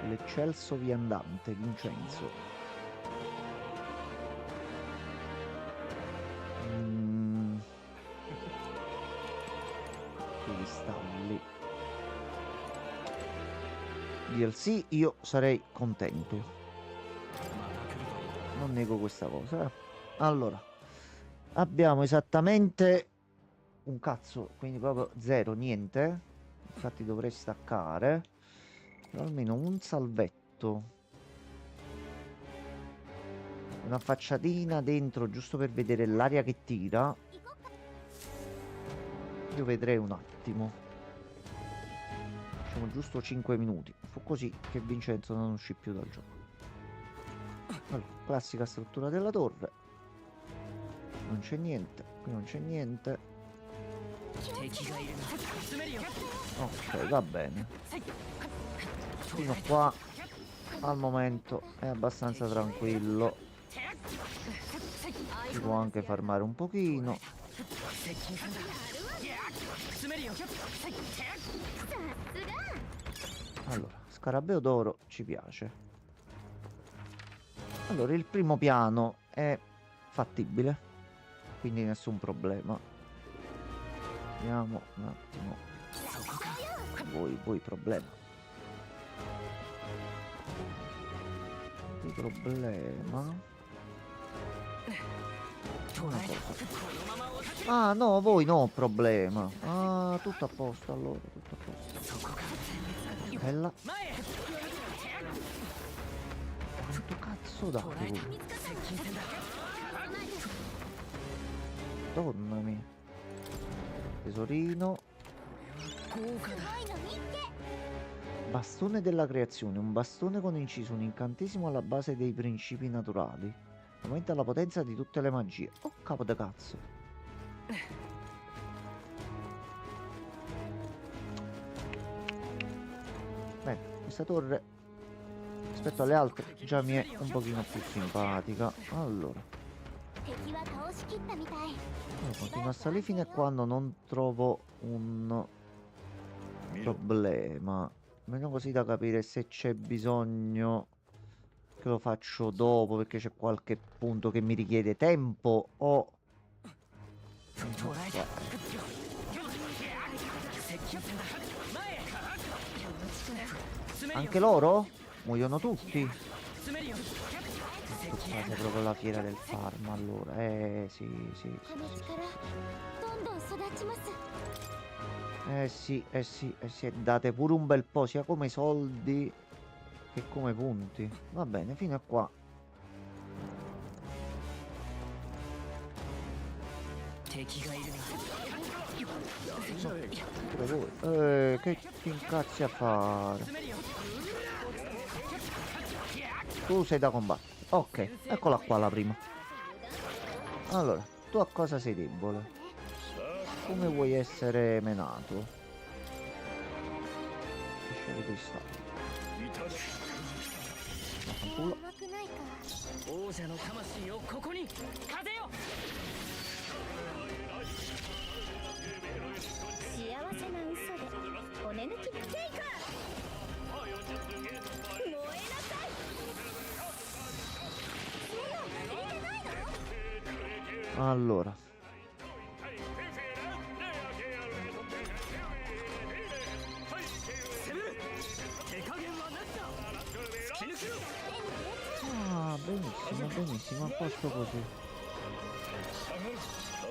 L'eccelso viandante, Vincenzo. Cristalli. DLC, io sarei contento. また来るといい。 Non nego questa cosa. Allora, abbiamo esattamente un cazzo, quindi proprio zero, niente. Infatti dovrei staccare. Però almeno un salvetto. Una facciatina dentro giusto per vedere l'aria che tira. Io vedrei un attimo. Facciamo giusto 5 minuti. Fu così che Vincenzo non uscì più dal gioco. Allora, classica struttura della torre. Non c'è niente. Qui non c'è niente. 敵がいるな詰めるよ Ok, va bene. Fino qua al momento è abbastanza tranquillo. Si può anche farmare un pochino. 接近さんだ詰めるよ Allora, scarabeo d'oro ci piace. Allora, il primo piano è fattibile, quindi nessun problema. Vediamo un attimo. Voi problema. Il problema. Una cosa. Ah, no, voi no problema. Ah, tutto a posto allora, tutto a posto. Bella. Quanto cazzo date voi? Tornami. Tesorino. Bastone della creazione. Un bastone con inciso un incantesimo alla base dei principi naturali. Aumenta la potenza di tutte le magie. Oh, capo da cazzo. Bene, questa torre rispetto alle altre già mi è un pochino più simpatica. Allora, continuo a salire fino a quando non trovo un problema. Almeno così da capire se c'è bisogno che lo faccio dopo perché c'è qualche punto che mi richiede tempo o... Anche loro? Muoiono tutti? Fate proprio la fiera del farm allora. Sì. Sì. Date pure un bel po' sia come soldi che come punti. Va bene, fino a qua. Pure voi. Che ti incazzi a fare? Tu sei da combattere. Ok, eccola qua la prima. Allora, tu a cosa sei debole? Come vuoi essere menato? Scegli questa. 王者の魂をここに風よ幸せな嘘で骨抜きテイク燃えなさいAllora, benissimo, a posto così.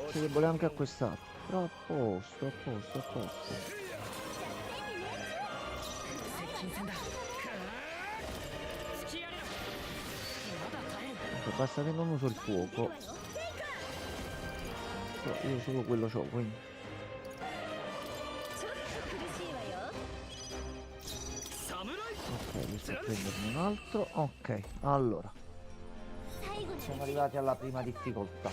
Si debole anche acquistare. Però a posto. Ecco, basta che non uso il fuoco. Però io solo quello c'ho, quindi. Ok, mi sto prendendo un altro. Ok, allora. Siamo arrivati alla prima difficoltà.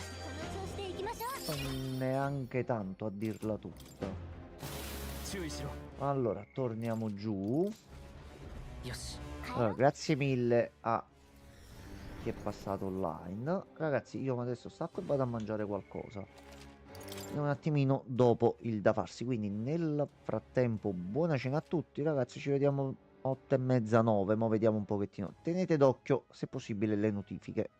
Non neanche tanto a dirla tutta. Allora, torniamo giù. Allora, grazie mille a chi è passato online. Ragazzi, io adesso stacco e vado a mangiare qualcosa. E un attimino dopo il da farsi. Quindi nel frattempo, buona cena a tutti, ragazzi. Ci vediamo 8:30, 9. Mo' vediamo un pochettino. Tenete d'occhio, se possibile, le notifiche.